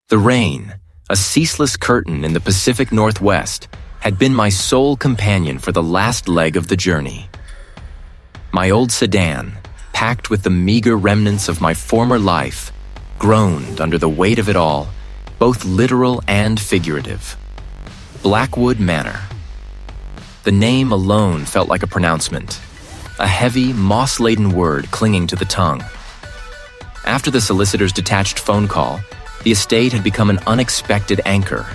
The rain, a ceaseless curtain in the Pacific Northwest, had been my sole companion for the last leg of the journey. My old sedan, packed with the meager remnants of my former life, groaned under the weight of it all, both literal and figurative. Blackwood Manor. The name alone felt like a pronouncement, a heavy, moss-laden word clinging to the tongue. After the solicitor's detached phone call, the estate had become an unexpected anchor,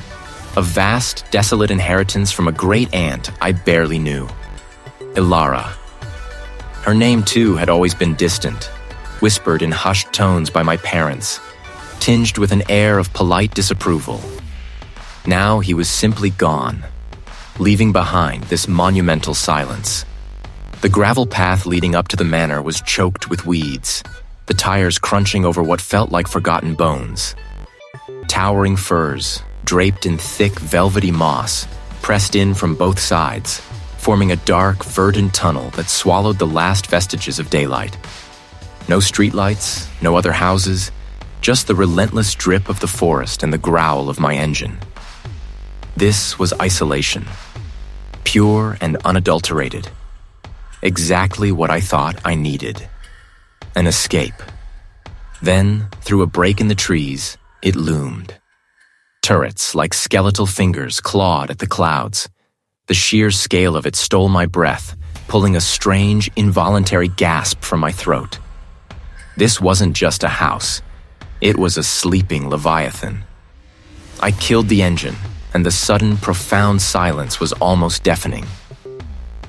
a vast, desolate inheritance from a great aunt I barely knew, Ilara. Her name, too, had always been distant, whispered in hushed tones by my parents, tinged with an air of polite disapproval. Now he was simply gone, leaving behind this monumental silence. The gravel path leading up to the manor was choked with weeds, the tires crunching over what felt like forgotten bones. Towering firs, draped in thick, velvety moss, pressed in from both sides, forming a dark, verdant tunnel that swallowed the last vestiges of daylight. No streetlights, no other houses, just the relentless drip of the forest and the growl of my engine. This was isolation, pure and unadulterated. Exactly what I thought I needed. An escape. Then, through a break in the trees, it loomed. Turrets, like skeletal fingers, clawed at the clouds. The sheer scale of it stole my breath, pulling a strange, involuntary gasp from my throat. This wasn't just a house. It was a sleeping leviathan. I killed the engine, and the sudden, profound silence was almost deafening.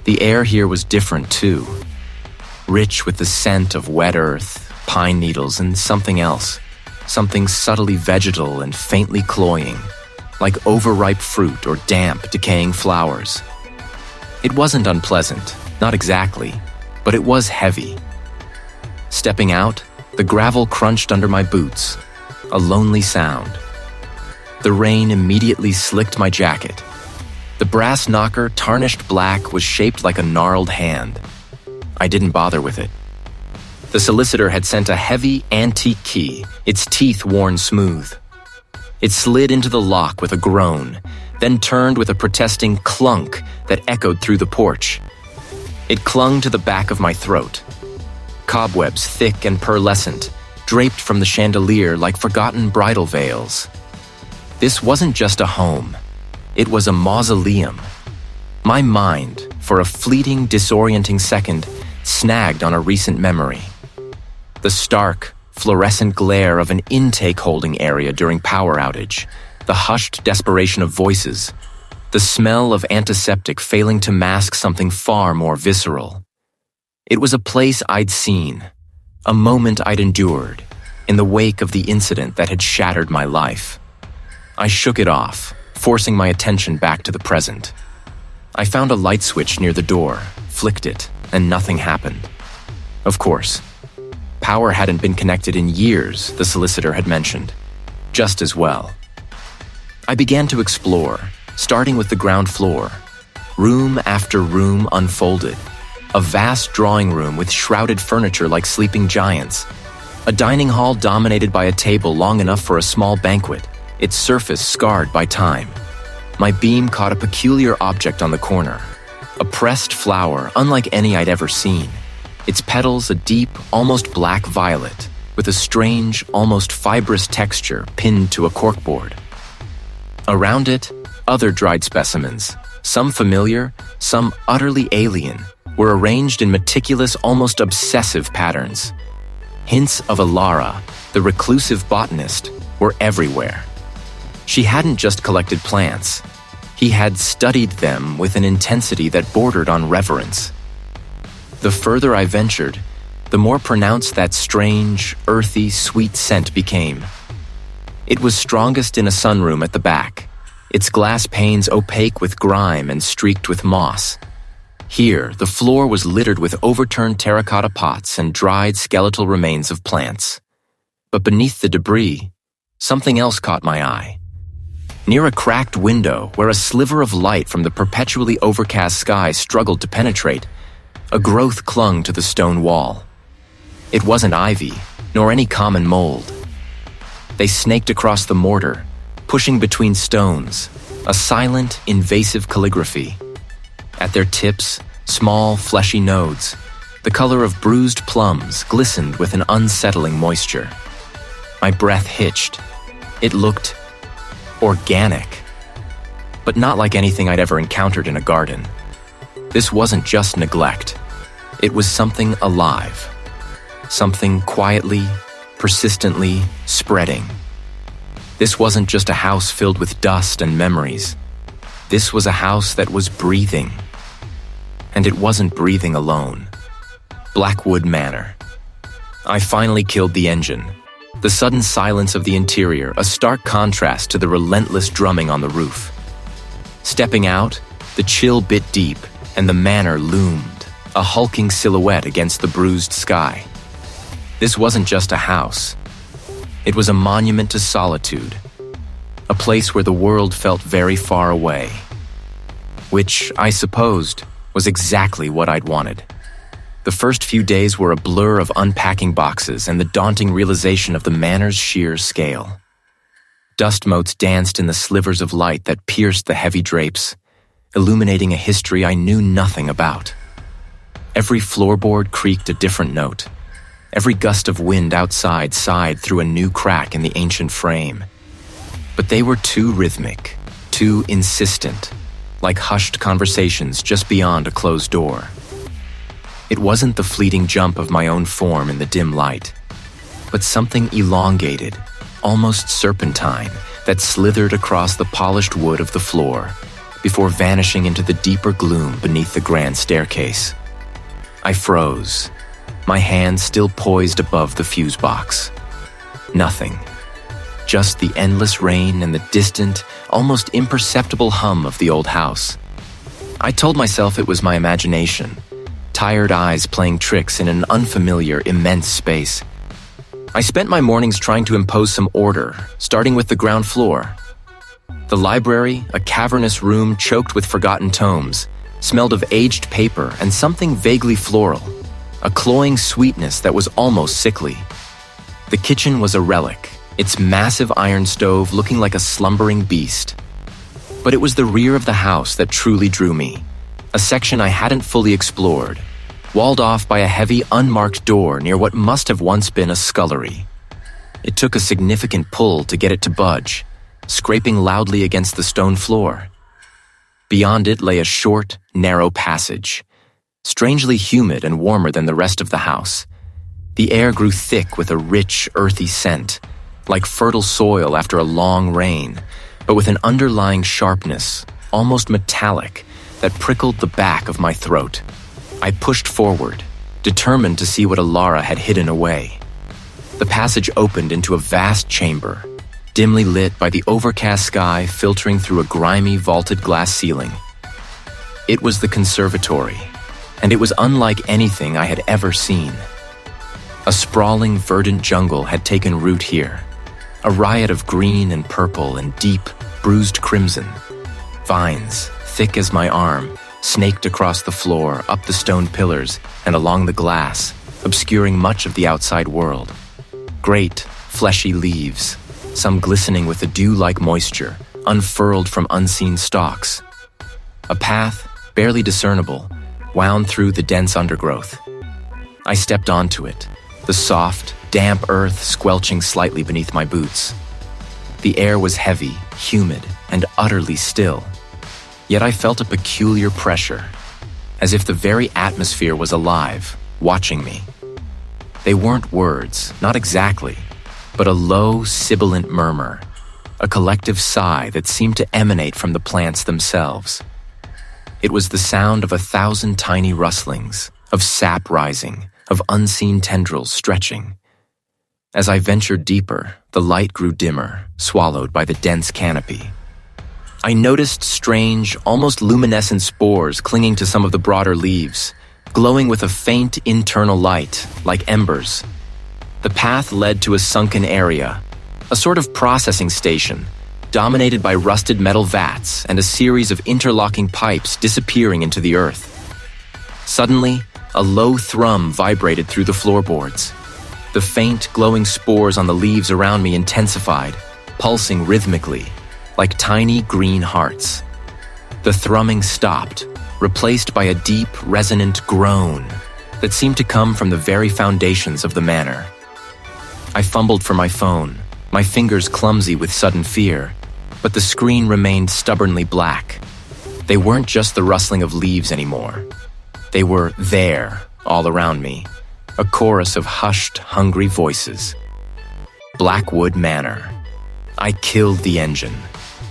The air here was different, too. Rich with the scent of wet earth, pine needles, and something else. Something subtly vegetal and faintly cloying, like overripe fruit or damp, decaying flowers. It wasn't unpleasant, not exactly, but it was heavy. Stepping out, the gravel crunched under my boots, a lonely sound. The rain immediately slicked my jacket. The brass knocker, tarnished black, was shaped like a gnarled hand. I didn't bother with it. The solicitor had sent a heavy, antique key, its teeth worn smooth. It slid into the lock with a groan, then turned with a protesting clunk that echoed through the porch. It clung to the back of my throat. Cobwebs thick and pearlescent, draped from the chandelier like forgotten bridal veils. This wasn't just a home. It was a mausoleum. My mind, for a fleeting, disorienting second, snagged on a recent memory. The stark, fluorescent glare of an intake holding area during power outage, the hushed desperation of voices, the smell of antiseptic failing to mask something far more visceral. It was a place I'd seen, a moment I'd endured, in the wake of the incident that had shattered my life. I shook it off, forcing my attention back to the present. I found a light switch near the door, flicked it, and nothing happened. Of course, power hadn't been connected in years, the solicitor had mentioned. Just as well. I began to explore, starting with the ground floor. Room after room unfolded. A vast drawing room with shrouded furniture like sleeping giants. A dining hall dominated by a table long enough for a small banquet, its surface scarred by time. My beam caught a peculiar object on the corner. A pressed flower unlike any I'd ever seen. Its petals a deep, almost black violet, with a strange, almost fibrous texture pinned to a corkboard. Around it, other dried specimens, some familiar, some utterly alien, were arranged in meticulous, almost obsessive patterns. Hints of Ilara, the reclusive botanist, were everywhere. She hadn't just collected plants. He had studied them with an intensity that bordered on reverence. The further I ventured, the more pronounced that strange, earthy, sweet scent became. It was strongest in a sunroom at the back, its glass panes opaque with grime and streaked with moss. Here, the floor was littered with overturned terracotta pots and dried skeletal remains of plants. But beneath the debris, something else caught my eye. Near a cracked window where a sliver of light from the perpetually overcast sky struggled to penetrate, a growth clung to the stone wall. It wasn't ivy, nor any common mold. They snaked across the mortar, pushing between stones, a silent, invasive calligraphy. At their tips, small, fleshy nodes, the color of bruised plums, glistened with an unsettling moisture. My breath hitched. It looked organic, but not like anything I'd ever encountered in a garden. This wasn't just neglect. It was something alive, something quietly, persistently spreading. This wasn't just a house filled with dust and memories. This was a house that was breathing. And it wasn't breathing alone. Blackwood Manor. I finally killed the engine. The sudden silence of the interior, a stark contrast to the relentless drumming on the roof. Stepping out, the chill bit deep, and the manor loomed, a hulking silhouette against the bruised sky. This wasn't just a house. It was a monument to solitude, a place where the world felt very far away, which, I supposed, was exactly what I'd wanted. The first few days were a blur of unpacking boxes and the daunting realization of the manor's sheer scale. Dust motes danced in the slivers of light that pierced the heavy drapes, illuminating a history I knew nothing about. Every floorboard creaked a different note. Every gust of wind outside sighed through a new crack in the ancient frame. But they were too rhythmic, too insistent, like hushed conversations just beyond a closed door. It wasn't the fleeting jump of my own form in the dim light, but something elongated, almost serpentine, that slithered across the polished wood of the floor before vanishing into the deeper gloom beneath the grand staircase. I froze, my hand still poised above the fuse box. Nothing. Just the endless rain and the distant, almost imperceptible hum of the old house. I told myself it was my imagination, tired eyes playing tricks in an unfamiliar, immense space. I spent my mornings trying to impose some order, starting with the ground floor. The library, a cavernous room choked with forgotten tomes, smelled of aged paper and something vaguely floral, a cloying sweetness that was almost sickly. The kitchen was a relic, its massive iron stove looking like a slumbering beast. But it was the rear of the house that truly drew me, a section I hadn't fully explored, walled off by a heavy, unmarked door near what must have once been a scullery. It took a significant pull to get it to budge, scraping loudly against the stone floor. Beyond it lay a short, narrow passage, strangely humid and warmer than the rest of the house. The air grew thick with a rich, earthy scent, like fertile soil after a long rain, but with an underlying sharpness, almost metallic, that prickled the back of my throat. I pushed forward, determined to see what Alara had hidden away. The passage opened into a vast chamber, dimly lit by the overcast sky filtering through a grimy, vaulted glass ceiling. It was the conservatory, and it was unlike anything I had ever seen. A sprawling, verdant jungle had taken root here, a riot of green and purple and deep, bruised crimson. Vines, thick as my arm, snaked across the floor, up the stone pillars, and along the glass, obscuring much of the outside world. Great, fleshy leaves, some glistening with a dew-like moisture, unfurled from unseen stalks. A path, barely discernible, wound through the dense undergrowth. I stepped onto it, the soft, damp earth squelching slightly beneath my boots. The air was heavy, humid, and utterly still. Yet I felt a peculiar pressure, as if the very atmosphere was alive, watching me. They weren't words, not exactly, but a low, sibilant murmur, a collective sigh that seemed to emanate from the plants themselves. It was the sound of 1,000 tiny rustlings, of sap rising, of unseen tendrils stretching. As I ventured deeper, the light grew dimmer, swallowed by the dense canopy. I noticed strange, almost luminescent spores clinging to some of the broader leaves, glowing with a faint internal light, like embers. The path led to a sunken area, a sort of processing station, dominated by rusted metal vats and a series of interlocking pipes disappearing into the earth. Suddenly, a low thrum vibrated through the floorboards. The faint, glowing spores on the leaves around me intensified, pulsing rhythmically, like tiny green hearts. The thrumming stopped, replaced by a deep, resonant groan that seemed to come from the very foundations of the manor. I fumbled for my phone, my fingers clumsy with sudden fear, but the screen remained stubbornly black. They weren't just the rustling of leaves anymore. They were there, all around me, a chorus of hushed, hungry voices. Blackwood Manor. I killed the engine.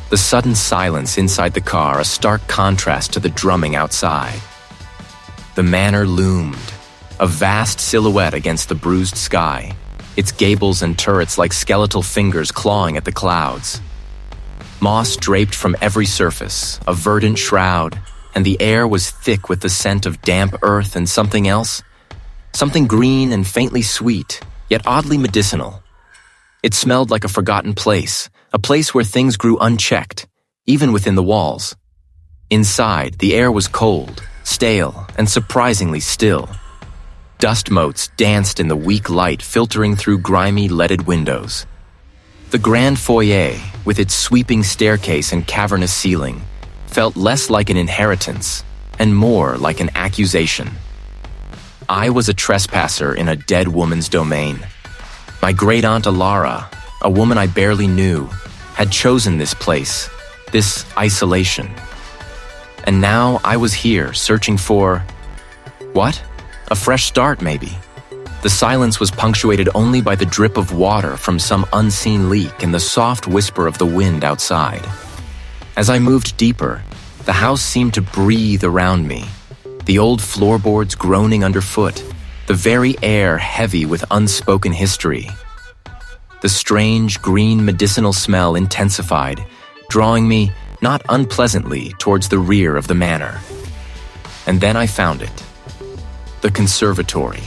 The sudden silence inside the car, a stark contrast to the drumming outside. The manor loomed, a vast silhouette against the bruised sky, its gables and turrets like skeletal fingers clawing at the clouds. Moss draped from every surface, a verdant shroud, and the air was thick with the scent of damp earth and something else. Something green and faintly sweet, yet oddly medicinal. It smelled like a forgotten place, a place where things grew unchecked, even within the walls. Inside, the air was cold, stale, and surprisingly still. Dust motes danced in the weak light filtering through grimy, leaded windows. The grand foyer, with its sweeping staircase and cavernous ceiling, felt less like an inheritance and more like an accusation. I was a trespasser in a dead woman's domain. My great-aunt Alara, a woman I barely knew, had chosen this place, this isolation. And now I was here, searching for... what? A fresh start, maybe. The silence was punctuated only by the drip of water from some unseen leak and the soft whisper of the wind outside. As I moved deeper, the house seemed to breathe around me, the old floorboards groaning underfoot, the very air heavy with unspoken history. The strange, green medicinal smell intensified, drawing me, not unpleasantly, towards the rear of the manor. And then I found it. The conservatory.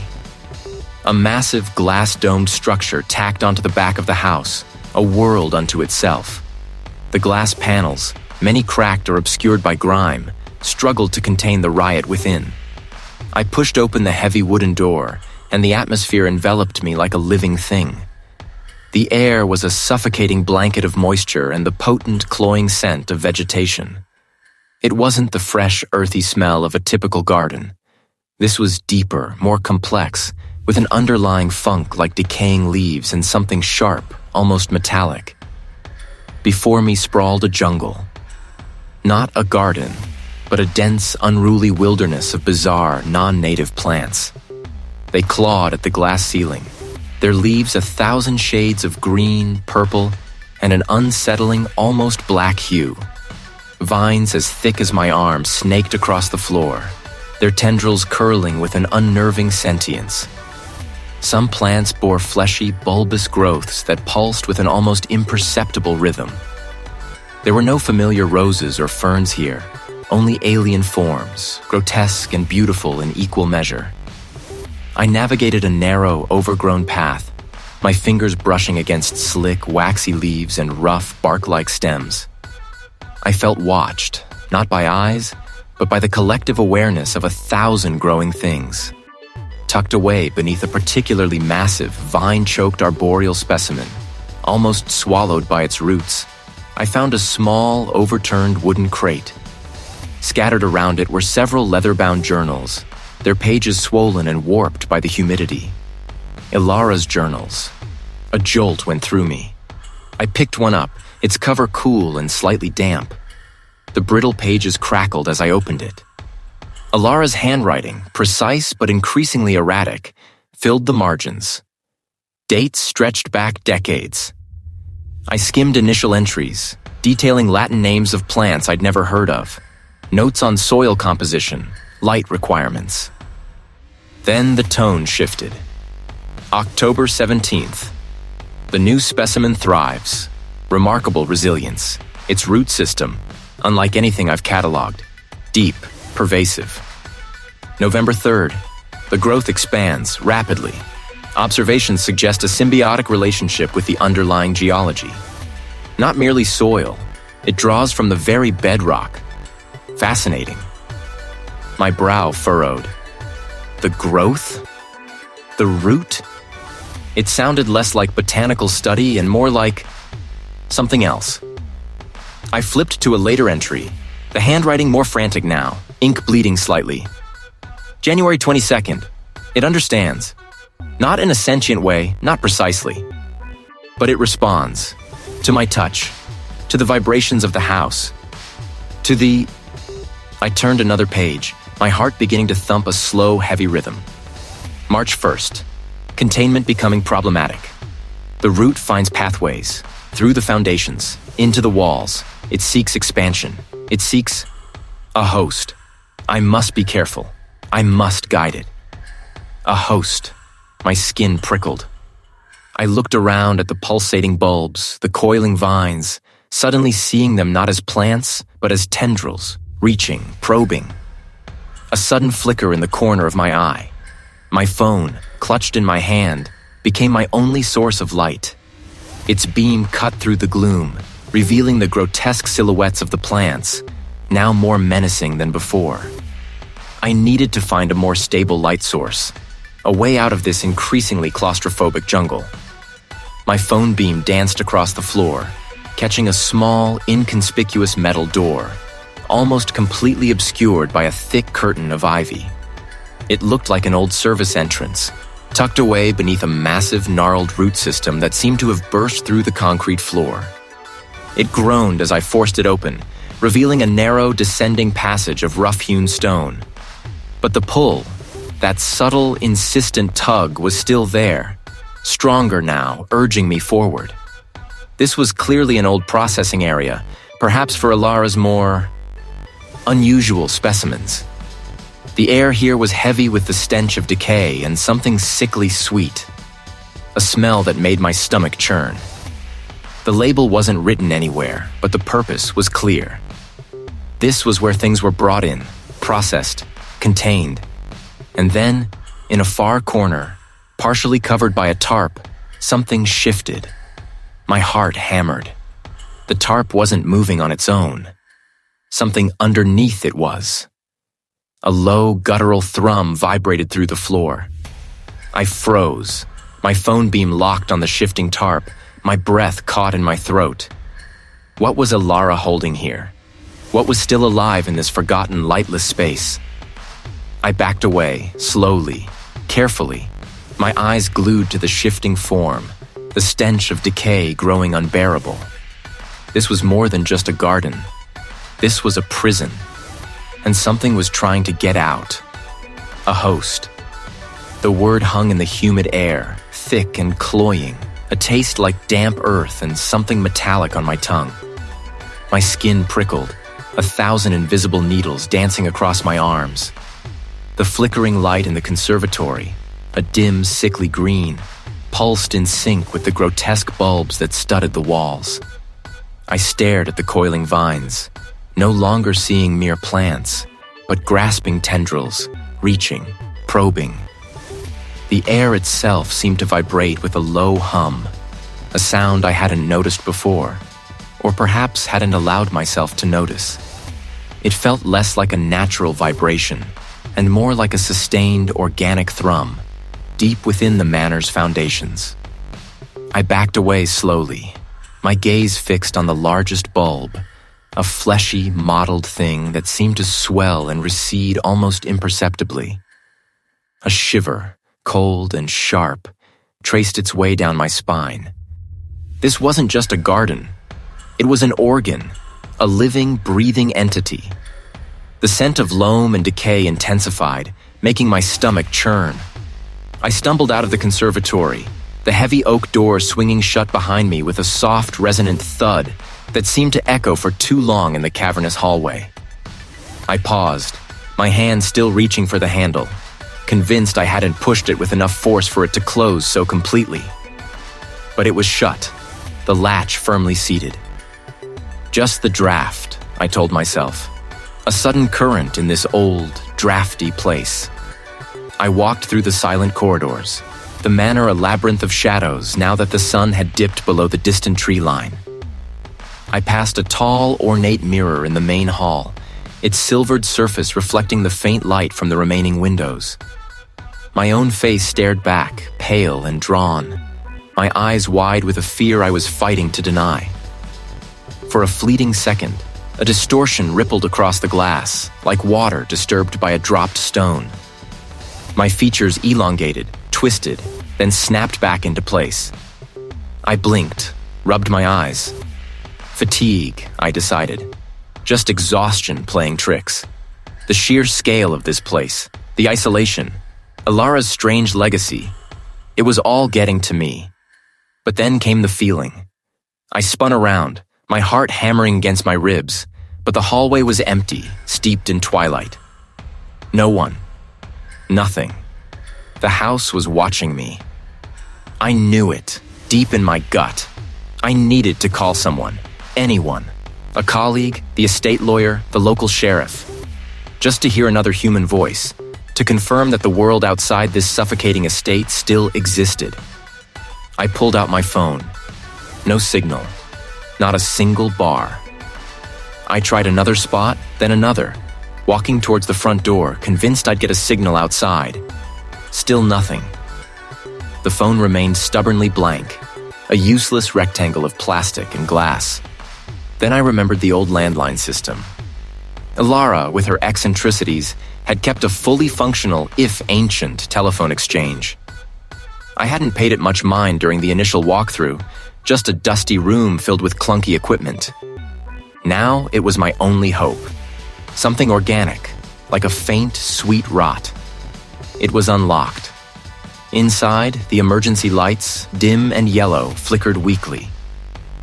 A massive glass-domed structure tacked onto the back of the house, a world unto itself. The glass panels, many cracked or obscured by grime, struggled to contain the riot within. I pushed open the heavy wooden door, and the atmosphere enveloped me like a living thing. The air was a suffocating blanket of moisture and the potent, cloying scent of vegetation. It wasn't the fresh, earthy smell of a typical garden. This was deeper, more complex, with an underlying funk like decaying leaves and something sharp, almost metallic. Before me sprawled a jungle. Not a garden, but a dense, unruly wilderness of bizarre, non-native plants. They clawed at the glass ceiling, their leaves 1,000 shades of green, purple, and an unsettling, almost black hue. Vines as thick as my arm snaked across the floor, their tendrils curling with an unnerving sentience. Some plants bore fleshy, bulbous growths that pulsed with an almost imperceptible rhythm. There were no familiar roses or ferns here, only alien forms, grotesque and beautiful in equal measure. I navigated a narrow, overgrown path, my fingers brushing against slick, waxy leaves and rough, bark-like stems. I felt watched, not by eyes, but by the collective awareness of 1,000 growing things. Tucked away beneath a particularly massive, vine-choked arboreal specimen, almost swallowed by its roots, I found a small, overturned wooden crate. Scattered around it were several leather-bound journals, their pages swollen and warped by the humidity. Ilara's journals. A jolt went through me. I picked one up, its cover cool and slightly damp. The brittle pages crackled as I opened it. Ilara's handwriting, precise but increasingly erratic, filled the margins. Dates stretched back decades. I skimmed initial entries, detailing Latin names of plants I'd never heard of, notes on soil composition, light requirements. Then the tone shifted. October 17th. The new specimen thrives. Remarkable resilience. Its root system, unlike anything I've cataloged. Deep, pervasive. November 3rd. The growth expands rapidly. Observations suggest a symbiotic relationship with the underlying geology. Not merely soil, it draws from the very bedrock. Fascinating. My brow furrowed. The growth? The root? It sounded less like botanical study and more like something else. I flipped to a later entry, the handwriting more frantic now, ink bleeding slightly. January 22nd. It understands. Not in a sentient way, not precisely. But it responds. To my touch. To the vibrations of the house. To the... I turned another page, my heart beginning to thump a slow, heavy rhythm. March 1st. Containment becoming problematic. The root finds pathways, through the foundations, into the walls. It seeks expansion. It seeks a host. I must be careful. I must guide it. A host. My skin prickled. I looked around at the pulsating bulbs, the coiling vines, suddenly seeing them not as plants, but as tendrils, reaching, probing. A sudden flicker in the corner of my eye. My phone, clutched in my hand, became my only source of light. Its beam cut through the gloom, revealing the grotesque silhouettes of the plants, now more menacing than before. I needed to find a more stable light source, a way out of this increasingly claustrophobic jungle. My phone beam danced across the floor, catching a small, inconspicuous metal door, almost completely obscured by a thick curtain of ivy. It looked like an old service entrance, tucked away beneath a massive, gnarled root system that seemed to have burst through the concrete floor. It groaned as I forced it open, revealing a narrow, descending passage of rough-hewn stone. But the pull, that subtle, insistent tug, was still there, stronger now, urging me forward. This was clearly an old processing area, perhaps for Alara's more unusual specimens. The air here was heavy with the stench of decay and something sickly sweet, a smell that made my stomach churn. The label wasn't written anywhere, but the purpose was clear. This was where things were brought in, processed, contained. And then, in a far corner, partially covered by a tarp, something shifted. My heart hammered. The tarp wasn't moving on its own. Something underneath it was. A low, guttural thrum vibrated through the floor. I froze, my phone beam locked on the shifting tarp, my breath caught in my throat. What was Alara holding here? What was still alive in this forgotten, lightless space? I backed away, slowly, carefully, my eyes glued to the shifting form, the stench of decay growing unbearable. This was more than just a garden. This was a prison. And something was trying to get out. A host. The word hung in the humid air, thick and cloying, a taste like damp earth and something metallic on my tongue. My skin prickled, 1,000 invisible needles dancing across my arms. The flickering light in the conservatory, a dim, sickly green, pulsed in sync with the grotesque bulbs that studded the walls. I stared at the coiling vines, no longer seeing mere plants, but grasping tendrils, reaching, probing. The air itself seemed to vibrate with a low hum, a sound I hadn't noticed before, or perhaps hadn't allowed myself to notice. It felt less like a natural vibration, and more like a sustained, organic thrum, deep within the manor's foundations. I backed away slowly, my gaze fixed on the largest bulb, a fleshy, mottled thing that seemed to swell and recede almost imperceptibly. A shiver, cold and sharp, traced its way down my spine. This wasn't just a garden. It was an organ, a living, breathing entity. The scent of loam and decay intensified, making my stomach churn. I stumbled out of the conservatory, the heavy oak door swinging shut behind me with a soft, resonant thud that seemed to echo for too long in the cavernous hallway. I paused, my hand still reaching for the handle, convinced I hadn't pushed it with enough force for it to close so completely. But it was shut, the latch firmly seated. Just the draft, I told myself. A sudden current in this old, drafty place. I walked through the silent corridors, the manor a labyrinth of shadows now that the sun had dipped below the distant tree line. I passed a tall, ornate mirror in the main hall, its silvered surface reflecting the faint light from the remaining windows. My own face stared back, pale and drawn, my eyes wide with a fear I was fighting to deny. For a fleeting second, a distortion rippled across the glass, like water disturbed by a dropped stone. My features elongated, twisted, then snapped back into place. I blinked, rubbed my eyes. Fatigue, I decided. Just exhaustion playing tricks. The sheer scale of this place, the isolation, Ilara's strange legacy, it was all getting to me. But then came the feeling. I spun around, my heart hammering against my ribs, but the hallway was empty, steeped in twilight. No one. Nothing. The house was watching me. I knew it, deep in my gut. I needed to call someone, anyone. A colleague, the estate lawyer, the local sheriff. Just to hear another human voice, to confirm that the world outside this suffocating estate still existed. I pulled out my phone. No signal. Not a single bar. I tried another spot, then another, walking towards the front door, convinced I'd get a signal outside. Still nothing. The phone remained stubbornly blank, a useless rectangle of plastic and glass. Then I remembered the old landline system. Ilara, with her eccentricities, had kept a fully functional, if ancient, telephone exchange. I hadn't paid it much mind during the initial walkthrough, just a dusty room filled with clunky equipment. Now it was my only hope. Something organic, like a faint, sweet rot. It was unlocked. Inside, the emergency lights, dim and yellow, flickered weakly.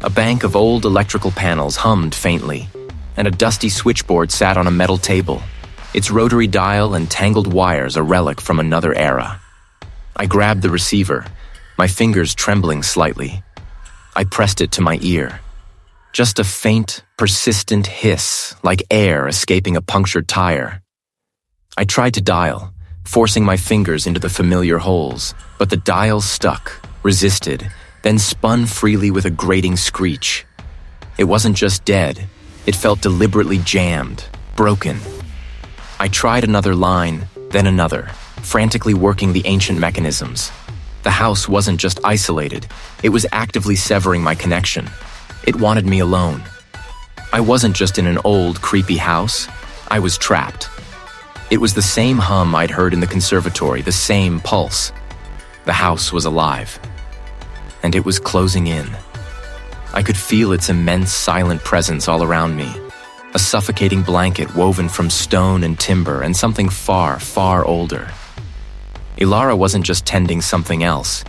A bank of old electrical panels hummed faintly, and a dusty switchboard sat on a metal table, its rotary dial and tangled wires a relic from another era. I grabbed the receiver, my fingers trembling slightly. I pressed it to my ear. Just a faint, persistent hiss, like air escaping a punctured tire. I tried to dial, forcing my fingers into the familiar holes, but the dial stuck, resisted, then spun freely with a grating screech. It wasn't just dead, it felt deliberately jammed, broken. I tried another line, then another, frantically working the ancient mechanisms. The house wasn't just isolated, it was actively severing my connection. It wanted me alone. I wasn't just in an old, creepy house, I was trapped. It was the same hum I'd heard in the conservatory, the same pulse. The house was alive. And it was closing in. I could feel its immense, silent presence all around me. A suffocating blanket woven from stone and timber and something far, far older. Ilara wasn't just tending something else.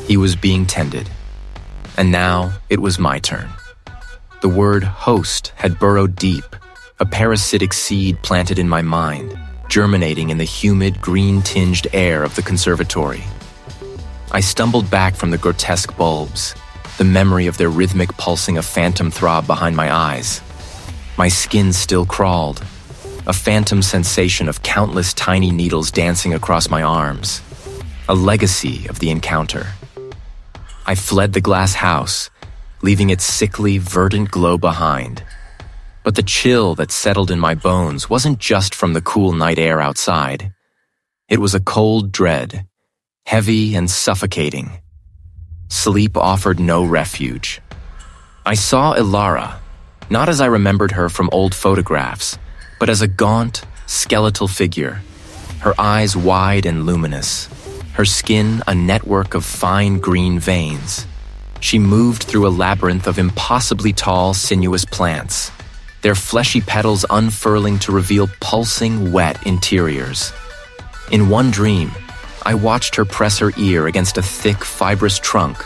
He was being tended. And now it was my turn. The word host had burrowed deep, a parasitic seed planted in my mind, germinating in the humid, green-tinged air of the conservatory. I stumbled back from the grotesque bulbs, the memory of their rhythmic pulsing a phantom throb behind my eyes. My skin still crawled, a phantom sensation of countless tiny needles dancing across my arms, a legacy of the encounter. I fled the glass house, leaving its sickly, verdant glow behind. But the chill that settled in my bones wasn't just from the cool night air outside. It was a cold dread, heavy and suffocating. Sleep offered no refuge. I saw Ilara, not as I remembered her from old photographs, but as a gaunt, skeletal figure, her eyes wide and luminous, her skin a network of fine green veins. She moved through a labyrinth of impossibly tall, sinuous plants, their fleshy petals unfurling to reveal pulsing, wet interiors. In one dream, I watched her press her ear against a thick, fibrous trunk,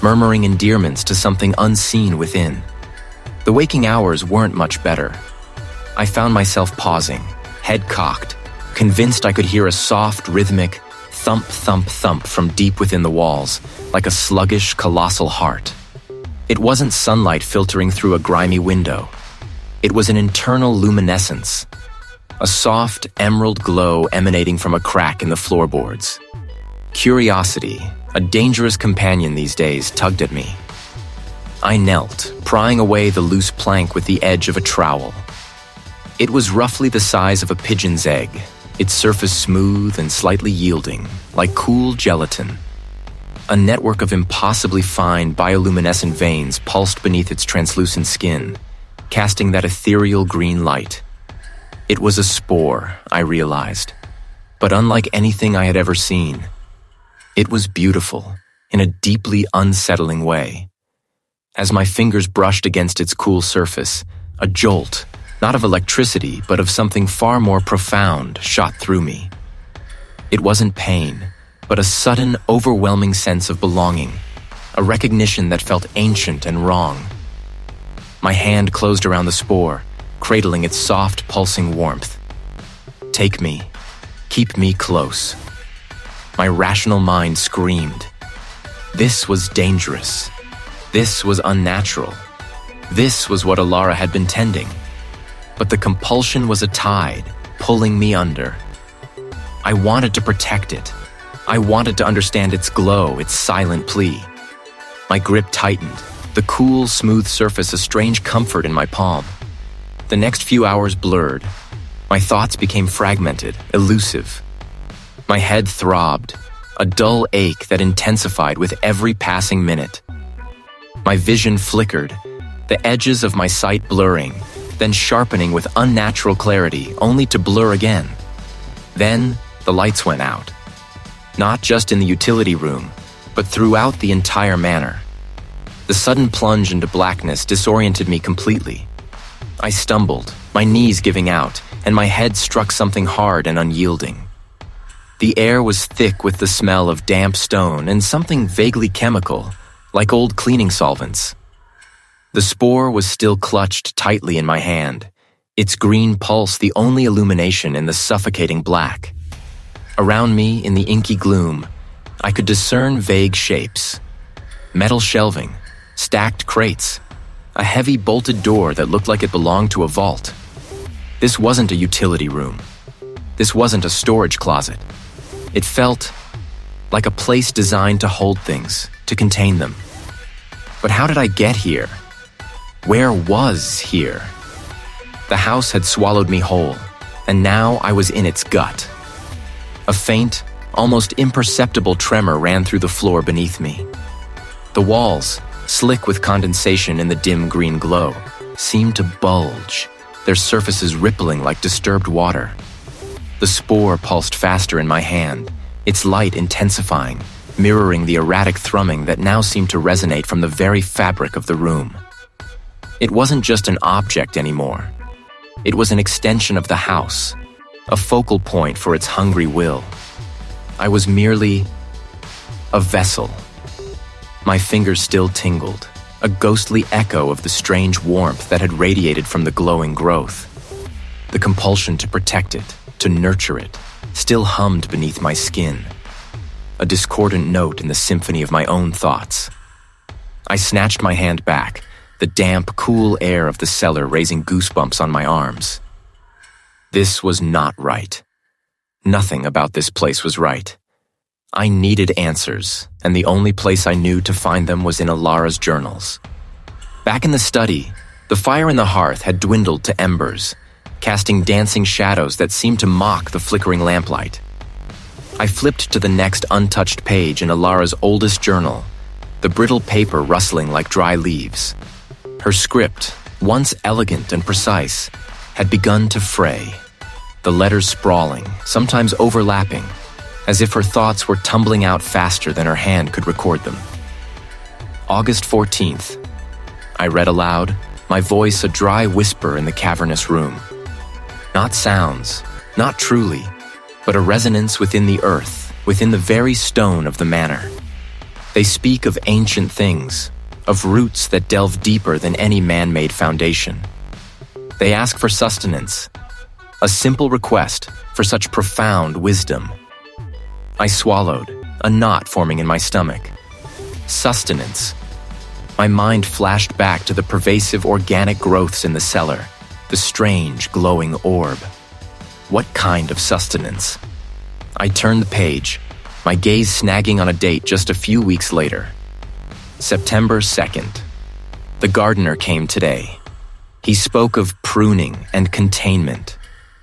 murmuring endearments to something unseen within. The waking hours weren't much better. I found myself pausing, head cocked, convinced I could hear a soft, rhythmic thump, thump, thump from deep within the walls, like a sluggish, colossal heart. It wasn't sunlight filtering through a grimy window. It was an internal luminescence, a soft, emerald glow emanating from a crack in the floorboards. Curiosity, a dangerous companion these days, tugged at me. I knelt, prying away the loose plank with the edge of a trowel. It was roughly the size of a pigeon's egg, its surface smooth and slightly yielding, like cool gelatin. A network of impossibly fine bioluminescent veins pulsed beneath its translucent skin, casting that ethereal green light. It was a spore, I realized, but unlike anything I had ever seen. It was beautiful, in a deeply unsettling way. As my fingers brushed against its cool surface, a jolt, not of electricity, but of something far more profound, shot through me. It wasn't pain, but a sudden, overwhelming sense of belonging, a recognition that felt ancient and wrong. My hand closed around the spore, cradling its soft, pulsing warmth. Take me. Keep me close. My rational mind screamed. This was dangerous. This was unnatural. This was what Alara had been tending. But the compulsion was a tide, pulling me under. I wanted to protect it. I wanted to understand its glow, its silent plea. My grip tightened, the cool, smooth surface a strange comfort in my palm. The next few hours blurred. My thoughts became fragmented, elusive. My head throbbed, a dull ache that intensified with every passing minute. My vision flickered, the edges of my sight blurring, then sharpening with unnatural clarity, only to blur again. Then, the lights went out. Not just in the utility room, but throughout the entire manor. The sudden plunge into blackness disoriented me completely. I stumbled, my knees giving out, and my head struck something hard and unyielding. The air was thick with the smell of damp stone and something vaguely chemical, like old cleaning solvents. The spore was still clutched tightly in my hand, its green pulse the only illumination in the suffocating black. Around me, in the inky gloom, I could discern vague shapes. Metal shelving, stacked crates, a heavy bolted door that looked like it belonged to a vault. This wasn't a utility room. This wasn't a storage closet. It felt like a place designed to hold things, to contain them. But how did I get here? Where was here? The house had swallowed me whole, and now I was in its gut. A faint, almost imperceptible tremor ran through the floor beneath me. The walls, slick with condensation in the dim green glow, seemed to bulge, their surfaces rippling like disturbed water. The spore pulsed faster in my hand, its light intensifying, mirroring the erratic thrumming that now seemed to resonate from the very fabric of the room. It wasn't just an object anymore. It was an extension of the house, a focal point for its hungry will. I was merely a vessel. My fingers still tingled, a ghostly echo of the strange warmth that had radiated from the glowing growth. The compulsion to protect it, to nurture it, still hummed beneath my skin, a discordant note in the symphony of my own thoughts. I snatched my hand back, the damp, cool air of the cellar raising goosebumps on my arms. This was not right. Nothing about this place was right. I needed answers, and the only place I knew to find them was in Alara's journals. Back in the study, the fire in the hearth had dwindled to embers, casting dancing shadows that seemed to mock the flickering lamplight. I flipped to the next untouched page in Alara's oldest journal, the brittle paper rustling like dry leaves. Her script, once elegant and precise, had begun to fray, the letters sprawling, sometimes overlapping, as if her thoughts were tumbling out faster than her hand could record them. August 14th. I read aloud, my voice a dry whisper in the cavernous room. Not sounds, not truly, but a resonance within the earth, within the very stone of the manor. They speak of ancient things, of roots that delve deeper than any man-made foundation. They ask for sustenance, a simple request for such profound wisdom. I swallowed, a knot forming in my stomach. Sustenance. My mind flashed back to the pervasive organic growths in the cellar, the strange, glowing orb. What kind of sustenance? I turned the page, my gaze snagging on a date just a few weeks later. September 2nd. The gardener came today. He spoke of pruning and containment.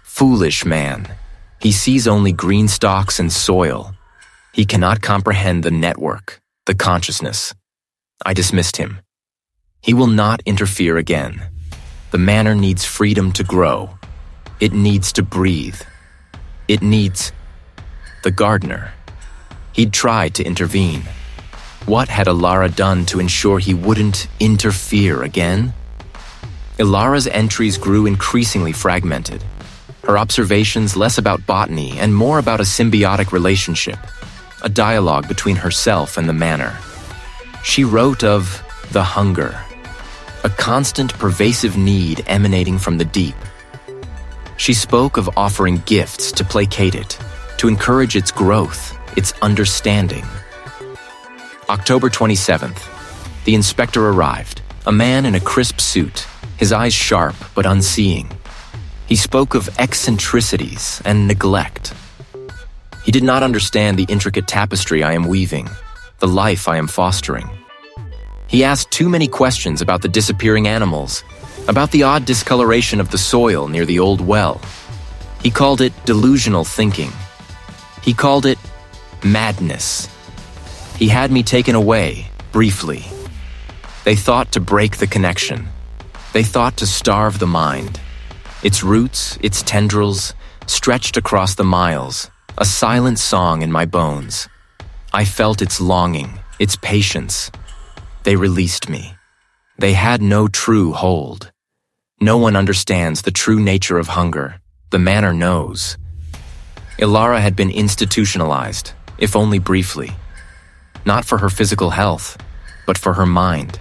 Foolish man. He sees only green stalks and soil. He cannot comprehend the network, the consciousness. I dismissed him. He will not interfere again. The manor needs freedom to grow. It needs to breathe. It needs the gardener. He'd tried to intervene. What had Ilara done to ensure he wouldn't interfere again? Ilara's entries grew increasingly fragmented. Her observations less about botany and more about a symbiotic relationship, a dialogue between herself and the manor. She wrote of the hunger, a constant pervasive need emanating from the deep. She spoke of offering gifts to placate it, to encourage its growth, its understanding. October 27th. The inspector arrived, a man in a crisp suit, his eyes sharp but unseeing. He spoke of eccentricities and neglect. He did not understand the intricate tapestry I am weaving, the life I am fostering. He asked too many questions about the disappearing animals, about the odd discoloration of the soil near the old well. He called it delusional thinking. He called it madness. He had me taken away, briefly. They thought to break the connection. They thought to starve the mind. Its roots, its tendrils, stretched across the miles, a silent song in my bones. I felt its longing, its patience. They released me. They had no true hold. No one understands the true nature of hunger. The manor knows. Ilara had been institutionalized, if only briefly. Not for her physical health, but for her mind.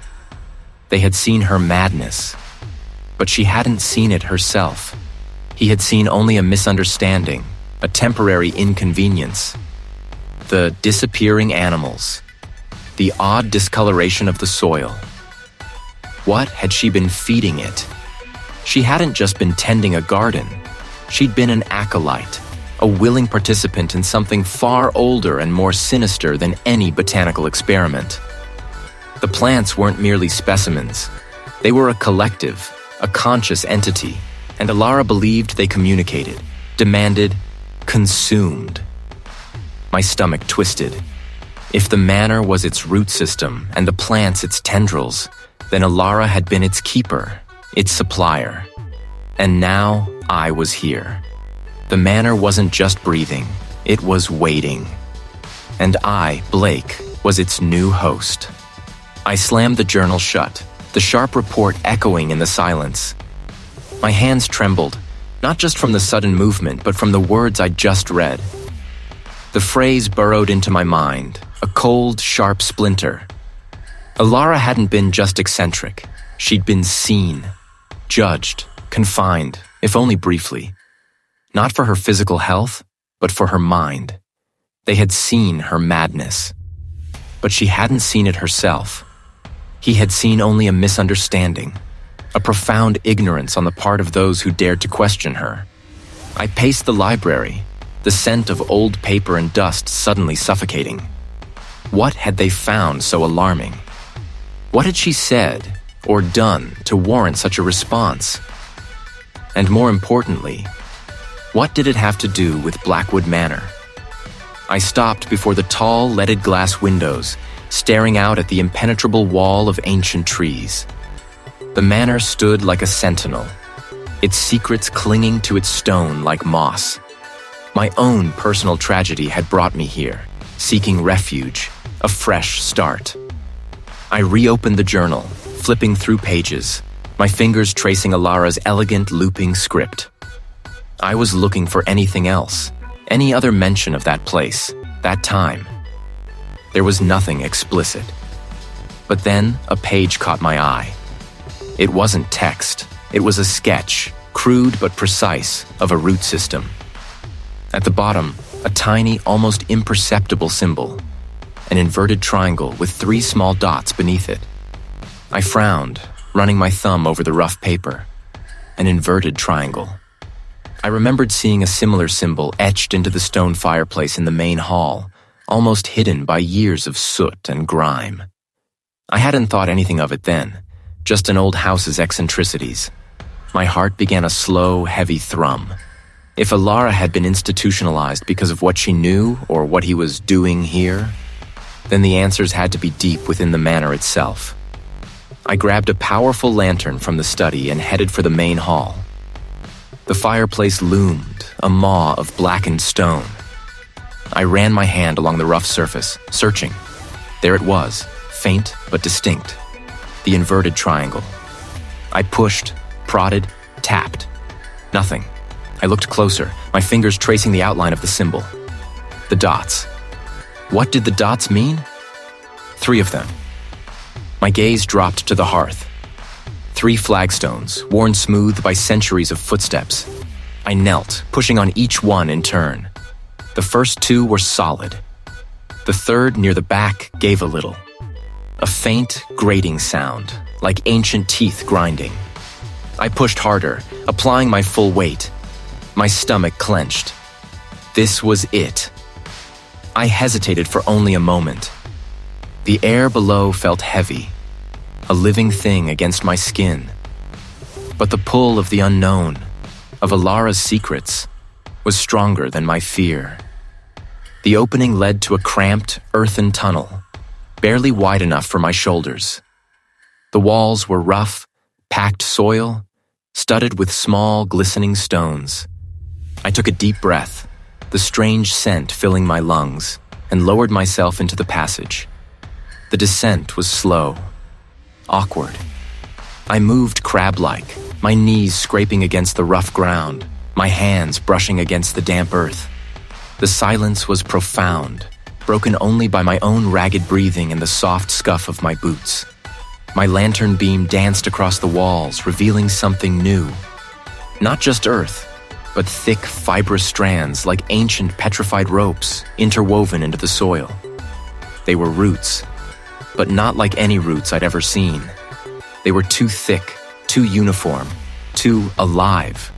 They had seen her madness, but she hadn't seen it herself. He had seen only a misunderstanding, a temporary inconvenience. The disappearing animals, the odd discoloration of the soil. What had she been feeding it? She hadn't just been tending a garden. She'd been an acolyte, a willing participant in something far older and more sinister than any botanical experiment. The plants weren't merely specimens. They were a collective, a conscious entity, and Ilara believed they communicated, demanded, consumed. My stomach twisted. If the manor was its root system and the plants its tendrils, then Ilara had been its keeper, its supplier. And now I was here. The manor wasn't just breathing, it was waiting. And I, Blake, was its new host. I slammed the journal shut, the sharp report echoing in the silence. My hands trembled, not just from the sudden movement, but from the words I'd just read. The phrase burrowed into my mind, a cold, sharp splinter. Ilara hadn't been just eccentric. She'd been seen, judged, confined, if only briefly. Not for her physical health, but for her mind. They had seen her madness. But she hadn't seen it herself. He had seen only a misunderstanding, a profound ignorance on the part of those who dared to question her. I paced the library, the scent of old paper and dust suddenly suffocating. What had they found so alarming? What had she said or done to warrant such a response? And more importantly, what did it have to do with Blackwood Manor? I stopped before the tall, leaded glass windows, staring out at the impenetrable wall of ancient trees. The manor stood like a sentinel, its secrets clinging to its stone like moss. My own personal tragedy had brought me here, seeking refuge, a fresh start. I reopened the journal, flipping through pages, my fingers tracing Ilara's elegant looping script. I was looking for anything else, any other mention of that place, that time. There was nothing explicit. But then a page caught my eye. It wasn't text, it was a sketch, crude but precise, of a root system. At the bottom, a tiny, almost imperceptible symbol, an inverted triangle with 3 small dots beneath it. I frowned, running my thumb over the rough paper. An inverted triangle. I remembered seeing a similar symbol etched into the stone fireplace in the main hall, almost hidden by years of soot and grime. I hadn't thought anything of it then, just an old house's eccentricities. My heart began a slow, heavy thrum. If Ilara had been institutionalized because of what she knew or what he was doing here, then the answers had to be deep within the manor itself. I grabbed a powerful lantern from the study and headed for the main hall. The fireplace loomed, a maw of blackened stone. I ran my hand along the rough surface, searching. There it was, faint but distinct. The inverted triangle. I pushed, prodded, tapped. Nothing. I looked closer, my fingers tracing the outline of the symbol. The dots. What did the dots mean? 3 of them. My gaze dropped to the hearth. 3 flagstones, worn smooth by centuries of footsteps. I knelt, pushing on each one in turn. The first 2 were solid. The third, near the back, gave a little. A faint, grating sound, like ancient teeth grinding. I pushed harder, applying my full weight. My stomach clenched. This was it. I hesitated for only a moment. The air below felt heavy, a living thing against my skin. But the pull of the unknown, of Alara's secrets, was stronger than my fear. The opening led to a cramped, earthen tunnel, barely wide enough for my shoulders. The walls were rough, packed soil, studded with small, glistening stones. I took a deep breath, the strange scent filling my lungs, and lowered myself into the passage. The descent was slow, awkward. I moved crab-like, my knees scraping against the rough ground, my hands brushing against the damp earth. The silence was profound, broken only by my own ragged breathing and the soft scuff of my boots. My lantern beam danced across the walls, revealing something new. Not just earth, but thick, fibrous strands like ancient petrified ropes interwoven into the soil. They were roots, but not like any roots I'd ever seen. They were too thick, too uniform, too alive.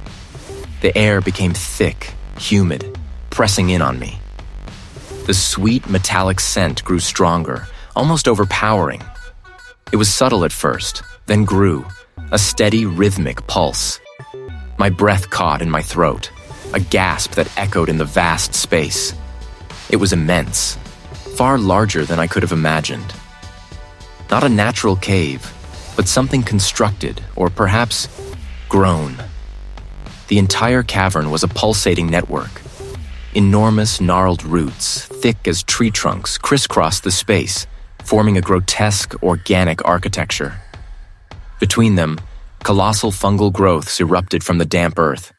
The air became thick, humid, pressing in on me. The sweet, metallic scent grew stronger, almost overpowering. It was subtle at first, then grew, a steady, rhythmic pulse. My breath caught in my throat, a gasp that echoed in the vast space. It was immense, far larger than I could have imagined. Not a natural cave, but something constructed, or perhaps grown. The entire cavern was a pulsating network. Enormous, gnarled roots, thick as tree trunks, crisscrossed the space, forming a grotesque, organic architecture. Between them, colossal fungal growths erupted from the damp earth,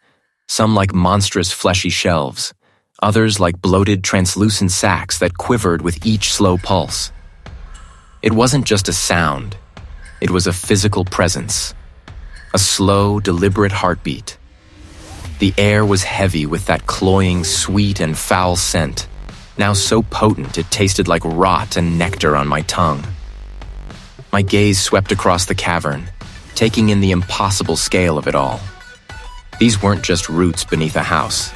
some like monstrous fleshy shelves, others like bloated, translucent sacs that quivered with each slow pulse. It wasn't just a sound, it was a physical presence, a slow, deliberate heartbeat. The air was heavy with that cloying, sweet and foul scent, now so potent it tasted like rot and nectar on my tongue. My gaze swept across the cavern, taking in the impossible scale of it all. These weren't just roots beneath a house.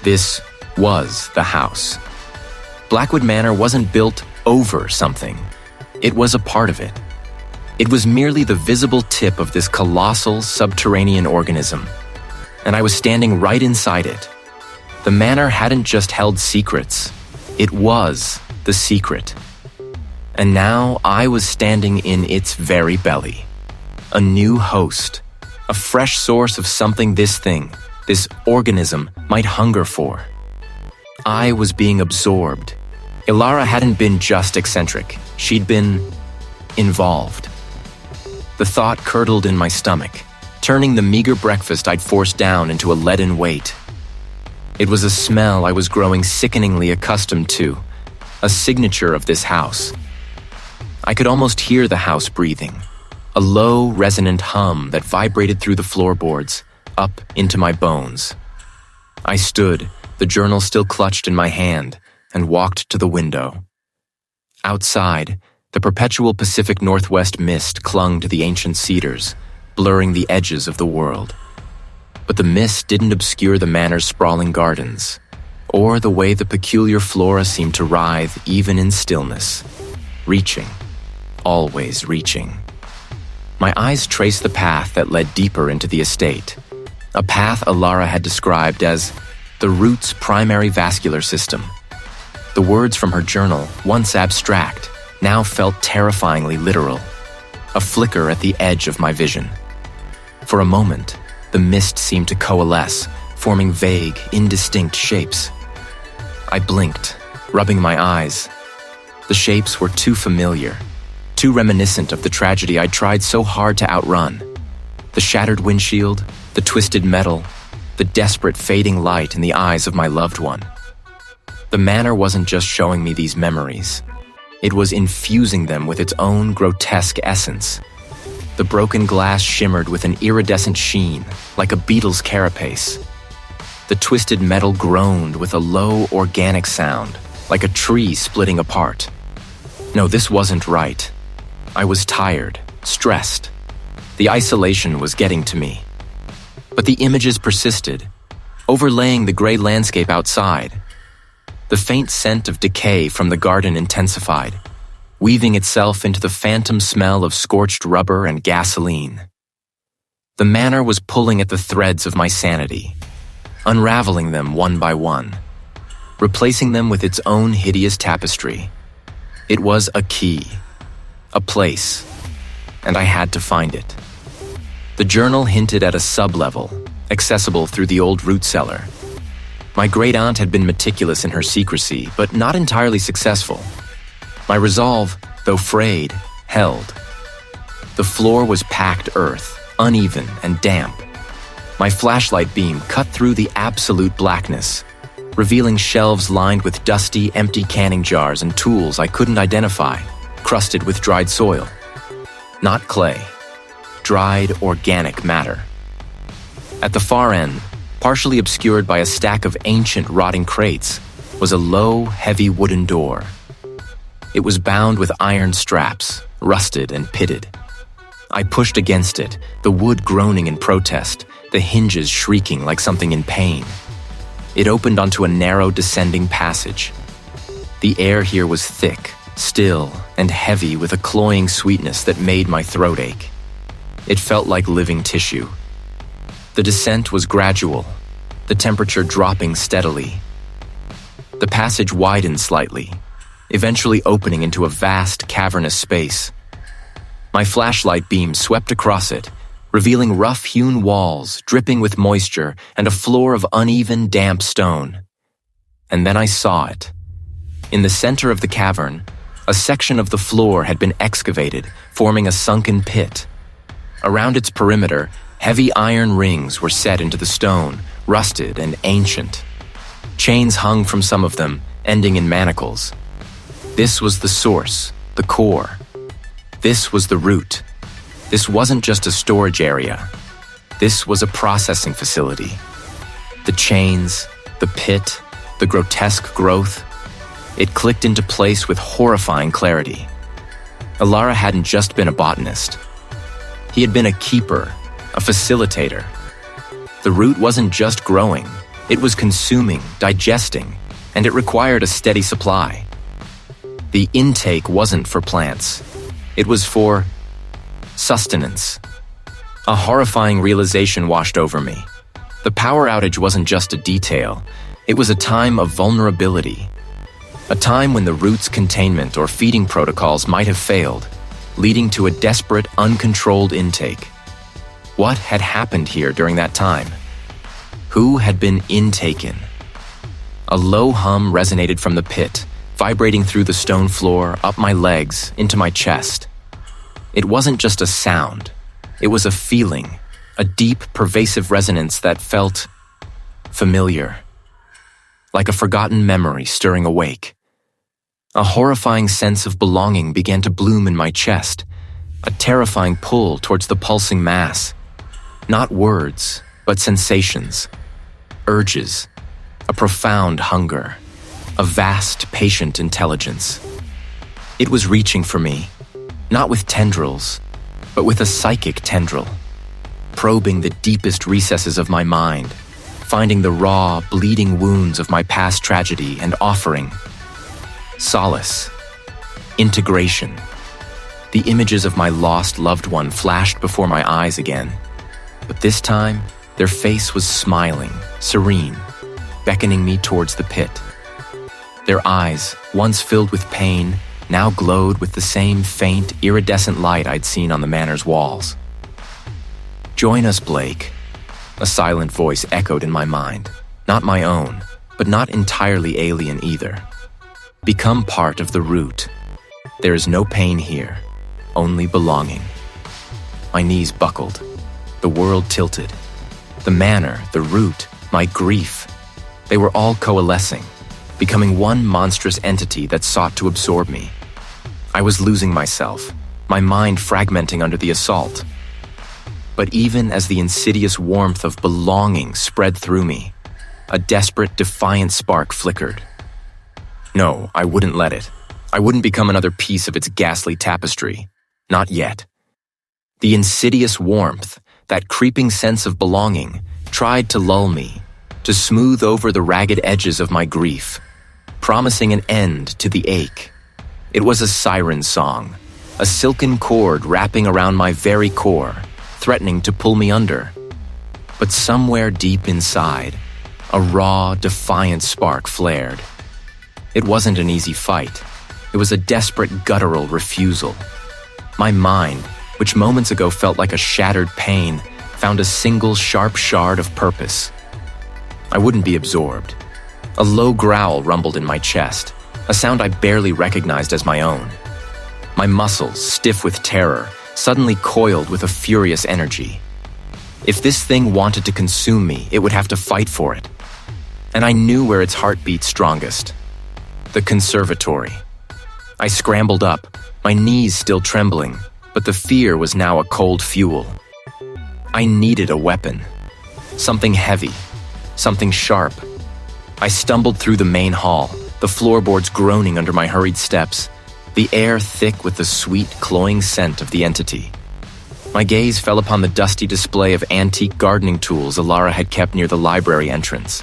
This was the house. Blackwood Manor wasn't built over something. It was a part of it. It was merely the visible tip of this colossal subterranean organism, and I was standing right inside it. The manor hadn't just held secrets. It was the secret. And now I was standing in its very belly. A new host, a fresh source of something this organism, might hunger for. I was being absorbed. Alara hadn't been just eccentric. She'd been involved. The thought curdled in my stomach, turning the meager breakfast I'd forced down into a leaden weight. It was a smell I was growing sickeningly accustomed to, a signature of this house. I could almost hear the house breathing, a low, resonant hum that vibrated through the floorboards, up into my bones. I stood, the journal still clutched in my hand, and walked to the window. Outside, the perpetual Pacific Northwest mist clung to the ancient cedars, blurring the edges of the world. But the mist didn't obscure the manor's sprawling gardens, or the way the peculiar flora seemed to writhe even in stillness, reaching, always reaching. My eyes traced the path that led deeper into the estate, a path Alara had described as the root's primary vascular system. The words from her journal, once abstract, now felt terrifyingly literal, a flicker at the edge of my vision. For a moment, the mist seemed to coalesce, forming vague, indistinct shapes. I blinked, rubbing my eyes. The shapes were too familiar, too reminiscent of the tragedy I'd tried so hard to outrun. The shattered windshield, the twisted metal, the desperate fading light in the eyes of my loved one. The manor wasn't just showing me these memories. It was infusing them with its own grotesque essence. The broken glass shimmered with an iridescent sheen, like a beetle's carapace. The twisted metal groaned with a low, organic sound, like a tree splitting apart. No, this wasn't right. I was tired, stressed. The isolation was getting to me. But the images persisted, overlaying the gray landscape outside. The faint scent of decay from the garden intensified, weaving itself into the phantom smell of scorched rubber and gasoline. The manor was pulling at the threads of my sanity, unraveling them one by one, replacing them with its own hideous tapestry. It was a key, a place, and I had to find it. The journal hinted at a sub-level, accessible through the old root cellar. My great-aunt had been meticulous in her secrecy, but not entirely successful. My resolve, though frayed, held. The floor was packed earth, uneven and damp. My flashlight beam cut through the absolute blackness, revealing shelves lined with dusty, empty canning jars and tools I couldn't identify, crusted with dried soil. Not clay. Dried, organic matter. At the far end, partially obscured by a stack of ancient, rotting crates, was a low, heavy wooden door. It was bound with iron straps, rusted and pitted. I pushed against it, the wood groaning in protest, the hinges shrieking like something in pain. It opened onto a narrow, descending passage. The air here was thick, still, and heavy with a cloying sweetness that made my throat ache. It felt like living tissue. The descent was gradual, the temperature dropping steadily. The passage widened slightly, eventually opening into a vast, cavernous space. My flashlight beam swept across it, revealing rough-hewn walls dripping with moisture and a floor of uneven, damp stone. And then I saw it. In the center of the cavern, a section of the floor had been excavated, forming a sunken pit. Around its perimeter, heavy iron rings were set into the stone, rusted and ancient. Chains hung from some of them, ending in manacles. This was the source, the core. This was the root. This wasn't just a storage area. This was a processing facility. The chains, the pit, the grotesque growth. It clicked into place with horrifying clarity. Alara hadn't just been a botanist. He had been a keeper, a facilitator. The root wasn't just growing, it was consuming, digesting, and it required a steady supply. The intake wasn't for plants, it was for sustenance. A horrifying realization washed over me. The power outage wasn't just a detail, it was a time of vulnerability. A time when the root's containment or feeding protocols might have failed, leading to a desperate, uncontrolled intake. What had happened here during that time? Who had been intaken? A low hum resonated from the pit, vibrating through the stone floor, up my legs, into my chest. It wasn't just a sound. It was a feeling, a deep, pervasive resonance that felt familiar, like a forgotten memory stirring awake. A horrifying sense of belonging began to bloom in my chest, a terrifying pull towards the pulsing mass. Not words, but sensations, urges, a profound hunger, a vast, patient intelligence. It was reaching for me, not with tendrils, but with a psychic tendril, probing the deepest recesses of my mind, finding the raw, bleeding wounds of my past tragedy and offering solace, integration. The images of my lost loved one flashed before my eyes again, but this time, their face was smiling, serene, beckoning me towards the pit. Their eyes, once filled with pain, now glowed with the same faint, iridescent light I'd seen on the manor's walls. "Join us, Blake," a silent voice echoed in my mind, not my own, but not entirely alien either. "Become part of the root. There is no pain here, only belonging." My knees buckled. The world tilted. The manor, the root, my grief. They were all coalescing, becoming one monstrous entity that sought to absorb me. I was losing myself, my mind fragmenting under the assault. But even as the insidious warmth of belonging spread through me, a desperate, defiant spark flickered. No, I wouldn't let it. I wouldn't become another piece of its ghastly tapestry. Not yet. The insidious warmth, that creeping sense of belonging, tried to lull me, to smooth over the ragged edges of my grief, promising an end to the ache. It was a siren song, a silken cord wrapping around my very core, threatening to pull me under. But somewhere deep inside, a raw, defiant spark flared. It wasn't an easy fight. It was a desperate, guttural refusal. My mind, which moments ago felt like a shattered pane, found a single sharp shard of purpose. I wouldn't be absorbed. A low growl rumbled in my chest, a sound I barely recognized as my own. My muscles, stiff with terror, suddenly coiled with a furious energy. If this thing wanted to consume me, it would have to fight for it. And I knew where its heart beat strongest. The conservatory. I scrambled up, my knees still trembling, but the fear was now a cold fuel. I needed a weapon. Something heavy. Something sharp. I stumbled through the main hall, the floorboards groaning under my hurried steps, the air thick with the sweet, cloying scent of the entity. My gaze fell upon the dusty display of antique gardening tools Alara had kept near the library entrance.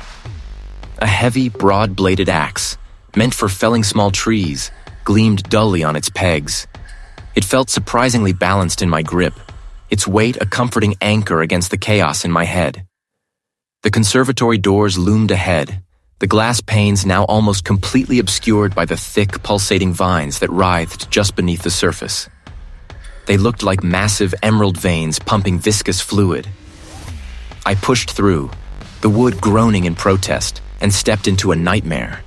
A heavy, broad-bladed axe, meant for felling small trees, gleamed dully on its pegs. It felt surprisingly balanced in my grip, its weight a comforting anchor against the chaos in my head. The conservatory doors loomed ahead, the glass panes now almost completely obscured by the thick, pulsating vines that writhed just beneath the surface. They looked like massive emerald veins pumping viscous fluid. I pushed through, the wood groaning in protest, and stepped into a nightmare.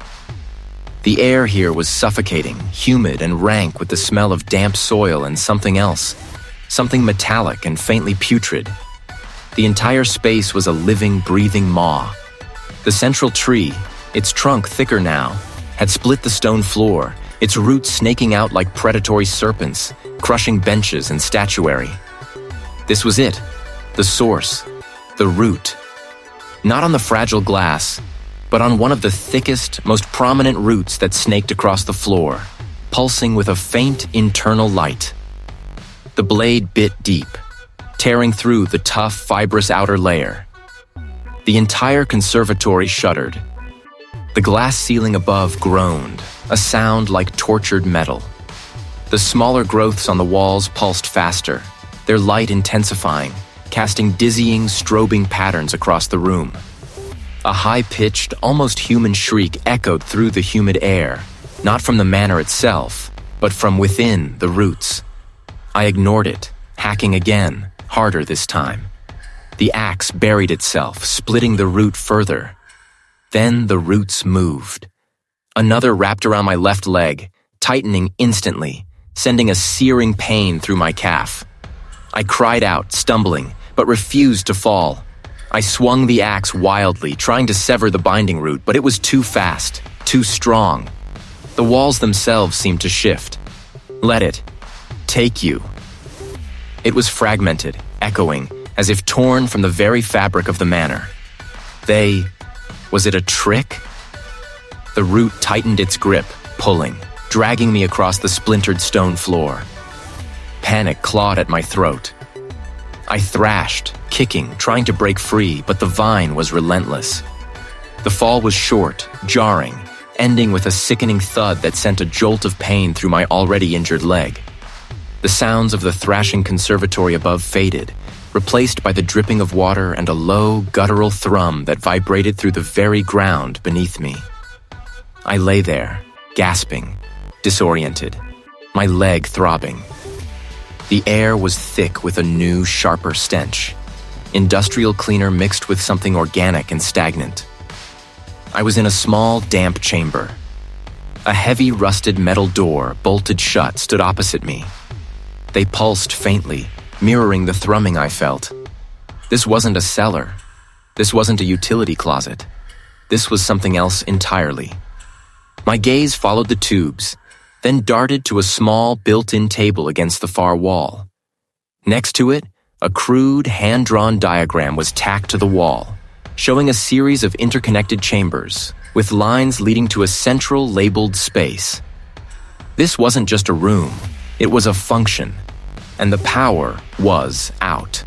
The air here was suffocating, humid and rank with the smell of damp soil and something else, something metallic and faintly putrid. The entire space was a living, breathing maw. The central tree, its trunk thicker now, had split the stone floor, its roots snaking out like predatory serpents, crushing benches and statuary. This was it, the source, the root. Not on the fragile glass, but on one of the thickest, most prominent roots that snaked across the floor, pulsing with a faint internal light. The blade bit deep, tearing through the tough, fibrous outer layer. The entire conservatory shuddered. The glass ceiling above groaned, a sound like tortured metal. The smaller growths on the walls pulsed faster, their light intensifying, casting dizzying, strobing patterns across the room. A high-pitched, almost human shriek echoed through the humid air, not from the manor itself, but from within the roots. I ignored it, hacking again, harder this time. The axe buried itself, splitting the root further. Then the roots moved. Another wrapped around my left leg, tightening instantly, sending a searing pain through my calf. I cried out, stumbling, but refused to fall. I swung the axe wildly, trying to sever the binding root, but it was too fast, too strong. The walls themselves seemed to shift. Let it take you. It was fragmented, echoing, as if torn from the very fabric of the manor. Was it a trick? The root tightened its grip, pulling, dragging me across the splintered stone floor. Panic clawed at my throat. I thrashed, kicking, trying to break free, but the vine was relentless. The fall was short, jarring, ending with a sickening thud that sent a jolt of pain through my already injured leg. The sounds of the thrashing conservatory above faded, replaced by the dripping of water and a low, guttural thrum that vibrated through the very ground beneath me. I lay there, gasping, disoriented, my leg throbbing. The air was thick with a new, sharper stench. Industrial cleaner mixed with something organic and stagnant. I was in a small, damp chamber. A heavy, rusted metal door, bolted shut, stood opposite me. They pulsed faintly, mirroring the thrumming I felt. This wasn't a cellar. This wasn't a utility closet. This was something else entirely. My gaze followed the tubes, then darted to a small, built-in table against the far wall. Next to it, a crude, hand-drawn diagram was tacked to the wall, showing a series of interconnected chambers, with lines leading to a central labeled space. This wasn't just a room, it was a function, and the power was out.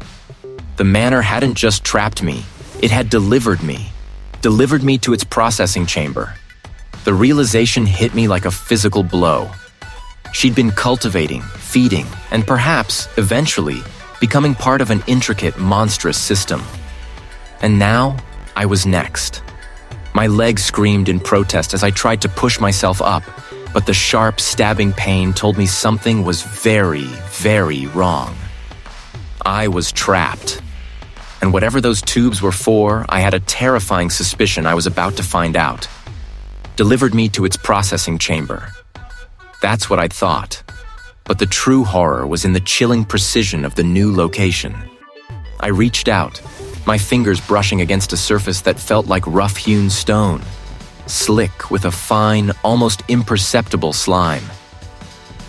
The manor hadn't just trapped me, it had delivered me to its processing chamber. The realization hit me like a physical blow. She'd been cultivating, feeding, and perhaps, eventually, becoming part of an intricate, monstrous system. And now, I was next. My legs screamed in protest as I tried to push myself up, but the sharp, stabbing pain told me something was very, very wrong. I was trapped. And whatever those tubes were for, I had a terrifying suspicion I was about to find out. Delivered me to its processing chamber. That's what I'd thought. But the true horror was in the chilling precision of the new location. I reached out, my fingers brushing against a surface that felt like rough-hewn stone, slick with a fine, almost imperceptible slime.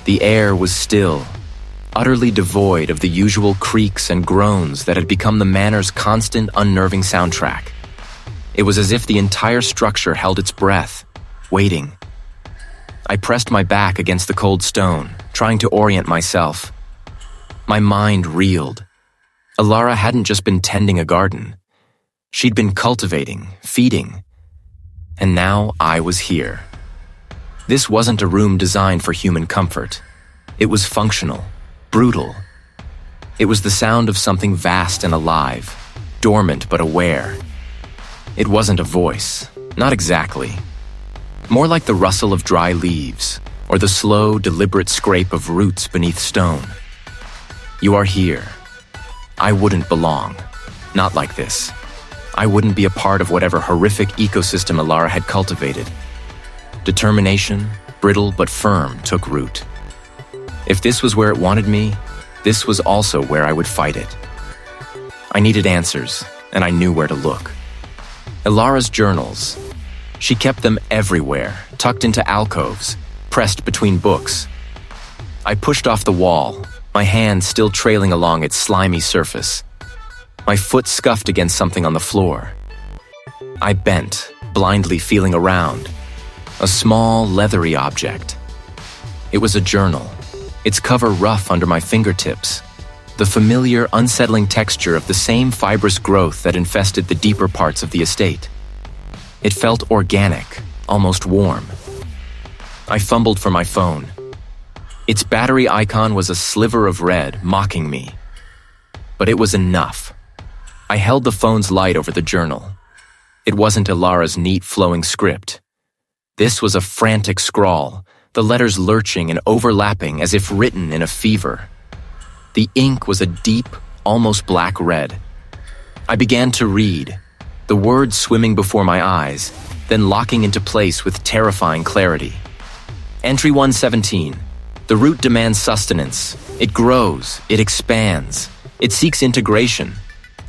The air was still, utterly devoid of the usual creaks and groans that had become the manor's constant, unnerving soundtrack. It was as if the entire structure held its breath, waiting. I pressed my back against the cold stone, trying to orient myself. My mind reeled. Alara hadn't just been tending a garden. She'd been cultivating, feeding. And now I was here. This wasn't a room designed for human comfort. It was functional, brutal. It was the sound of something vast and alive, dormant but aware. It wasn't a voice, not exactly. More like the rustle of dry leaves, or the slow, deliberate scrape of roots beneath stone. You are here. I wouldn't belong. Not like this. I wouldn't be a part of whatever horrific ecosystem Alara had cultivated. Determination, brittle but firm, took root. If this was where it wanted me, this was also where I would fight it. I needed answers, and I knew where to look. Alara's journals. She kept them everywhere, tucked into alcoves, pressed between books. I pushed off the wall, my hand still trailing along its slimy surface. My foot scuffed against something on the floor. I bent, blindly feeling around. A small, leathery object. It was a journal, its cover rough under my fingertips, the familiar, unsettling texture of the same fibrous growth that infested the deeper parts of the estate. It felt organic, almost warm. I fumbled for my phone. Its battery icon was a sliver of red, mocking me. But it was enough. I held the phone's light over the journal. It wasn't Alara's neat, flowing script. This was a frantic scrawl, the letters lurching and overlapping as if written in a fever. The ink was a deep, almost black red. I began to read, the words swimming before my eyes, then locking into place with terrifying clarity. Entry 117. The root demands sustenance. It grows, it expands, it seeks integration.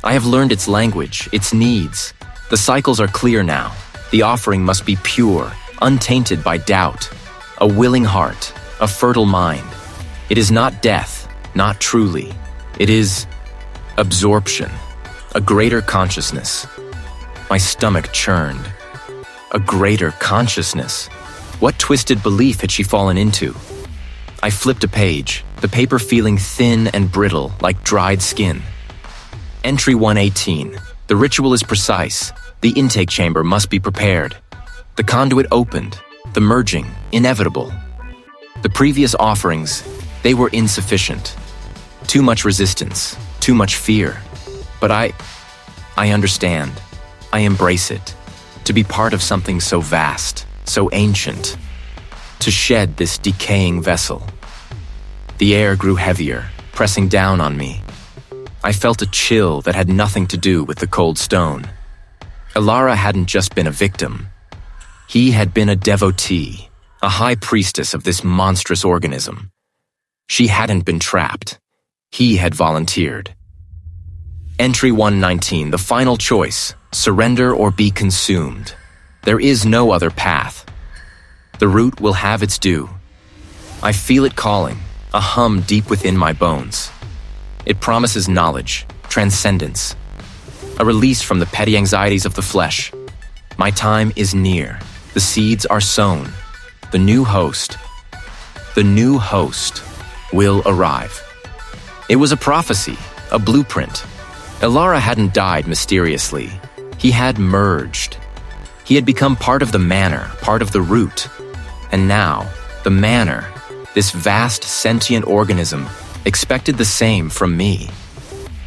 I have learned its language, its needs. The cycles are clear now. The offering must be pure, untainted by doubt. A willing heart, a fertile mind. It is not death, not truly. It is absorption, a greater consciousness. My stomach churned. A greater consciousness. What twisted belief had she fallen into? I flipped a page, the paper feeling thin and brittle like dried skin. Entry 118. The ritual is precise. The intake chamber must be prepared. The conduit opened, the merging inevitable. The previous offerings, they were insufficient. Too much resistance, too much fear. But I understand. I embrace it. To be part of something so vast, so ancient, to shed this decaying vessel. The air grew heavier, pressing down on me. I felt a chill that had nothing to do with the cold stone. Ilara hadn't just been a victim. He had been a devotee, a high priestess of this monstrous organism. She hadn't been trapped. He had volunteered. Entry 119, the final choice: surrender or be consumed. There is no other path. The root will have its due. I feel it calling, a hum deep within my bones. It promises knowledge, transcendence, a release from the petty anxieties of the flesh. My time is near. The seeds are sown. The new host will arrive. It was a prophecy, a blueprint. Ilara hadn't died mysteriously. He had merged. He had become part of the manor, part of the root. And now, the manor, this vast sentient organism, expected the same from me.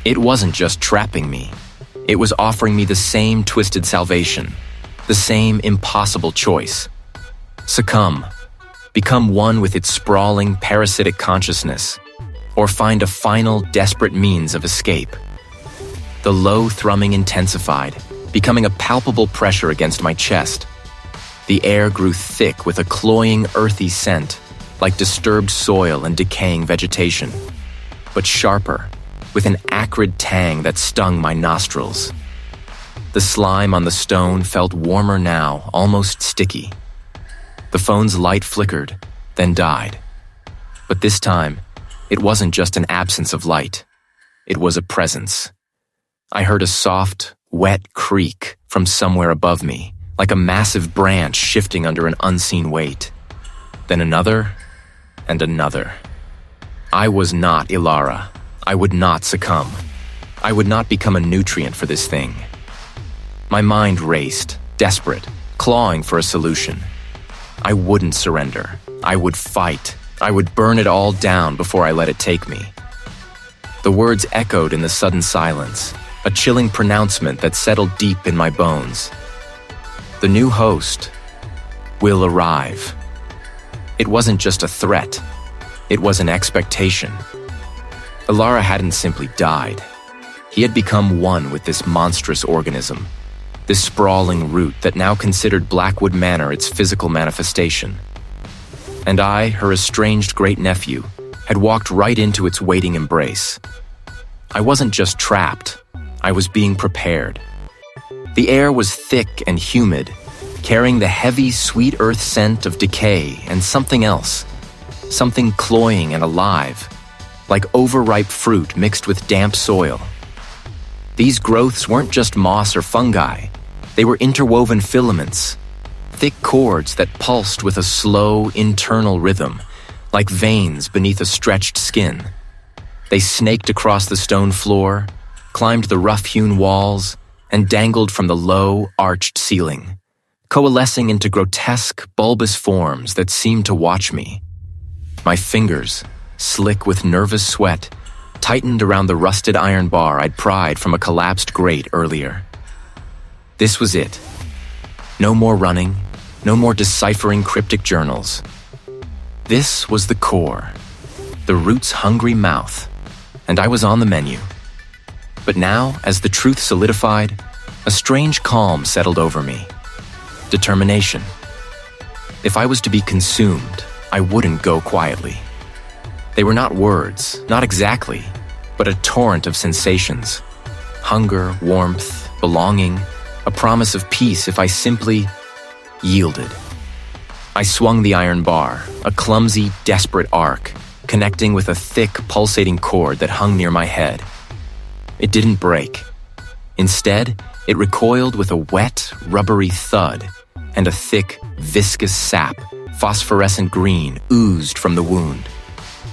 It wasn't just trapping me. It was offering me the same twisted salvation, the same impossible choice. Succumb, become one with its sprawling, parasitic consciousness, or find a final, desperate means of escape. The low thrumming intensified, becoming a palpable pressure against my chest. The air grew thick with a cloying, earthy scent, like disturbed soil and decaying vegetation, but sharper, with an acrid tang that stung my nostrils. The slime on the stone felt warmer now, almost sticky. The phone's light flickered, then died. But this time, it wasn't just an absence of light. It was a presence. I heard a soft, wet creak from somewhere above me, like a massive branch shifting under an unseen weight. Then another, and another. I was not Ilara. I would not succumb. I would not become a nutrient for this thing. My mind raced, desperate, clawing for a solution. I wouldn't surrender. I would fight. I would burn it all down before I let it take me. The words echoed in the sudden silence, a chilling pronouncement that settled deep in my bones. The new host will arrive. It wasn't just a threat. It was an expectation. Ilara hadn't simply died. He had become one with this monstrous organism, this sprawling root that now considered Blackwood Manor its physical manifestation. And I, her estranged great-nephew, had walked right into its waiting embrace. I wasn't just trapped. I was being prepared. The air was thick and humid, carrying the heavy, sweet earth scent of decay and something else, something cloying and alive, like overripe fruit mixed with damp soil. These growths weren't just moss or fungi. They were interwoven filaments, thick cords that pulsed with a slow, internal rhythm, like veins beneath a stretched skin. They snaked across the stone floor, climbed the rough-hewn walls, and dangled from the low, arched ceiling, coalescing into grotesque, bulbous forms that seemed to watch me. My fingers, slick with nervous sweat, tightened around the rusted iron bar I'd pried from a collapsed grate earlier. This was it. No more running, no more deciphering cryptic journals. This was the core, the root's hungry mouth, and I was on the menu. But now, as the truth solidified, a strange calm settled over me. Determination. If I was to be consumed, I wouldn't go quietly. They were not words, not exactly, but a torrent of sensations. Hunger, warmth, belonging, a promise of peace if I simply yielded. I swung the iron bar, a clumsy, desperate arc, connecting with a thick, pulsating cord that hung near my head. It didn't break. Instead, it recoiled with a wet, rubbery thud, and a thick, viscous sap, phosphorescent green, oozed from the wound.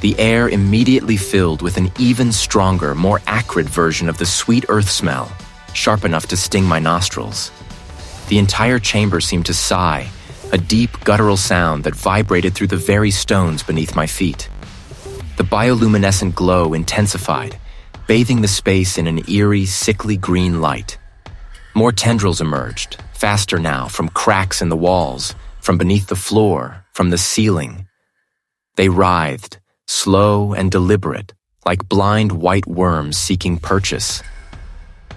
The air immediately filled with an even stronger, more acrid version of the sweet earth smell, sharp enough to sting my nostrils. The entire chamber seemed to sigh, a deep, guttural sound that vibrated through the very stones beneath my feet. The bioluminescent glow intensified, bathing the space in an eerie, sickly green light. More tendrils emerged, faster now, from cracks in the walls, from beneath the floor, from the ceiling. They writhed, slow and deliberate, like blind white worms seeking purchase.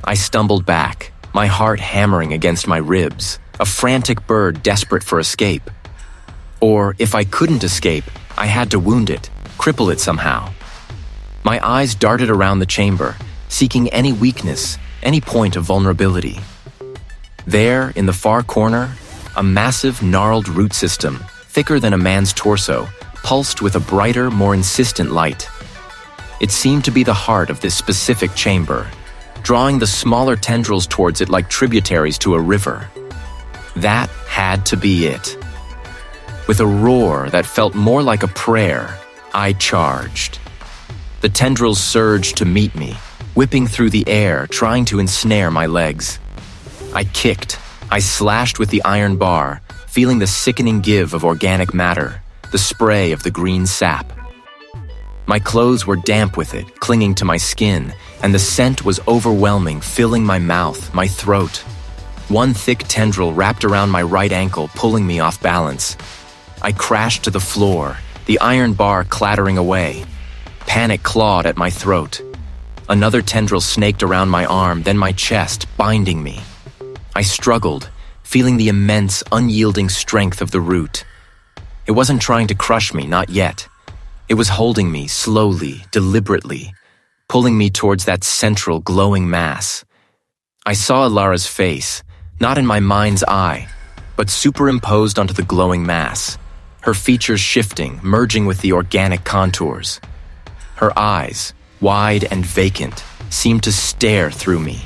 I stumbled back, my heart hammering against my ribs, a frantic bird desperate for escape. Or, if I couldn't escape, I had to wound it, cripple it somehow. My eyes darted around the chamber, seeking any weakness, any point of vulnerability. There, in the far corner, a massive, gnarled root system, thicker than a man's torso, pulsed with a brighter, more insistent light. It seemed to be the heart of this specific chamber, drawing the smaller tendrils towards it like tributaries to a river. That had to be it. With a roar that felt more like a prayer, I charged. The tendrils surged to meet me, whipping through the air, trying to ensnare my legs. I kicked, I slashed with the iron bar, feeling the sickening give of organic matter, the spray of the green sap. My clothes were damp with it, clinging to my skin, and the scent was overwhelming, filling my mouth, my throat. One thick tendril wrapped around my right ankle, pulling me off balance. I crashed to the floor, the iron bar clattering away. Panic clawed at my throat. Another tendril snaked around my arm, then my chest, binding me. I struggled, feeling the immense, unyielding strength of the root. It wasn't trying to crush me, not yet. It was holding me slowly, deliberately, pulling me towards that central, glowing mass. I saw Alara's face, not in my mind's eye, but superimposed onto the glowing mass, her features shifting, merging with the organic contours. Her eyes, wide and vacant, seemed to stare through me.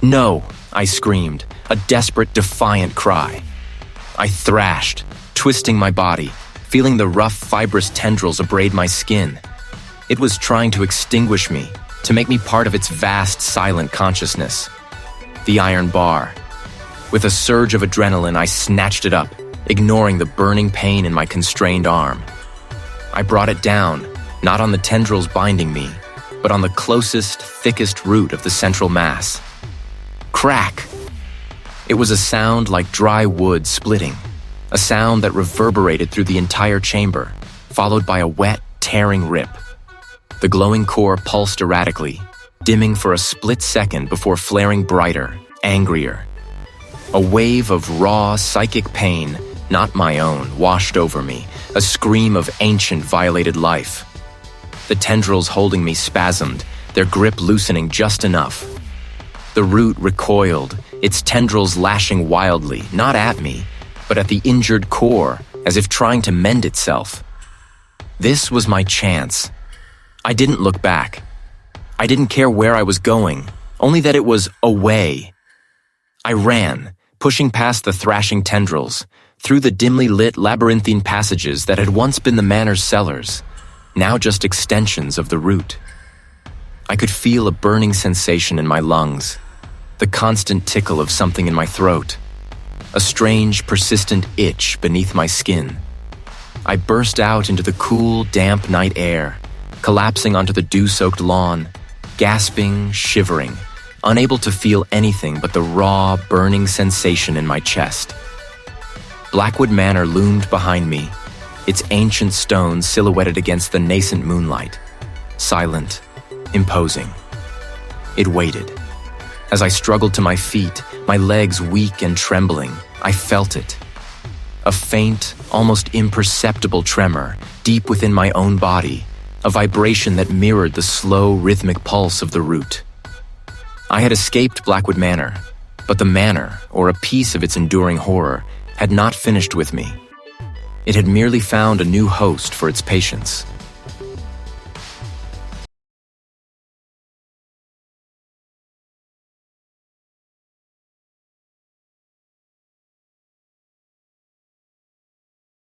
"No!" I screamed, a desperate, defiant cry. I thrashed, twisting my body, feeling the rough, fibrous tendrils abrade my skin. It was trying to extinguish me, to make me part of its vast, silent consciousness. The iron bar. With a surge of adrenaline, I snatched it up, ignoring the burning pain in my constrained arm. I brought it down, not on the tendrils binding me, but on the closest, thickest root of the central mass. Crack! It was a sound like dry wood splitting, a sound that reverberated through the entire chamber, followed by a wet, tearing rip. The glowing core pulsed erratically, dimming for a split second before flaring brighter, angrier. A wave of raw, psychic pain, not my own, washed over me, a scream of ancient, violated life. The tendrils holding me spasmed, their grip loosening just enough. The root recoiled, its tendrils lashing wildly, not at me, but at the injured core, as if trying to mend itself. This was my chance. I didn't look back. I didn't care where I was going, only that it was away. I ran, pushing past the thrashing tendrils, through the dimly lit labyrinthine passages that had once been the manor's cellars, now just extensions of the root. I could feel a burning sensation in my lungs, the constant tickle of something in my throat, a strange, persistent itch beneath my skin. I burst out into the cool, damp night air, collapsing onto the dew-soaked lawn, gasping, shivering, unable to feel anything but the raw, burning sensation in my chest. Blackwood Manor loomed behind me, its ancient stones silhouetted against the nascent moonlight, silent, imposing. It waited. As I struggled to my feet, my legs weak and trembling, I felt it. A faint, almost imperceptible tremor deep within my own body, a vibration that mirrored the slow, rhythmic pulse of the root. I had escaped Blackwood Manor, but the manor, or a piece of its enduring horror, had not finished with me. It had merely found a new host for its patience.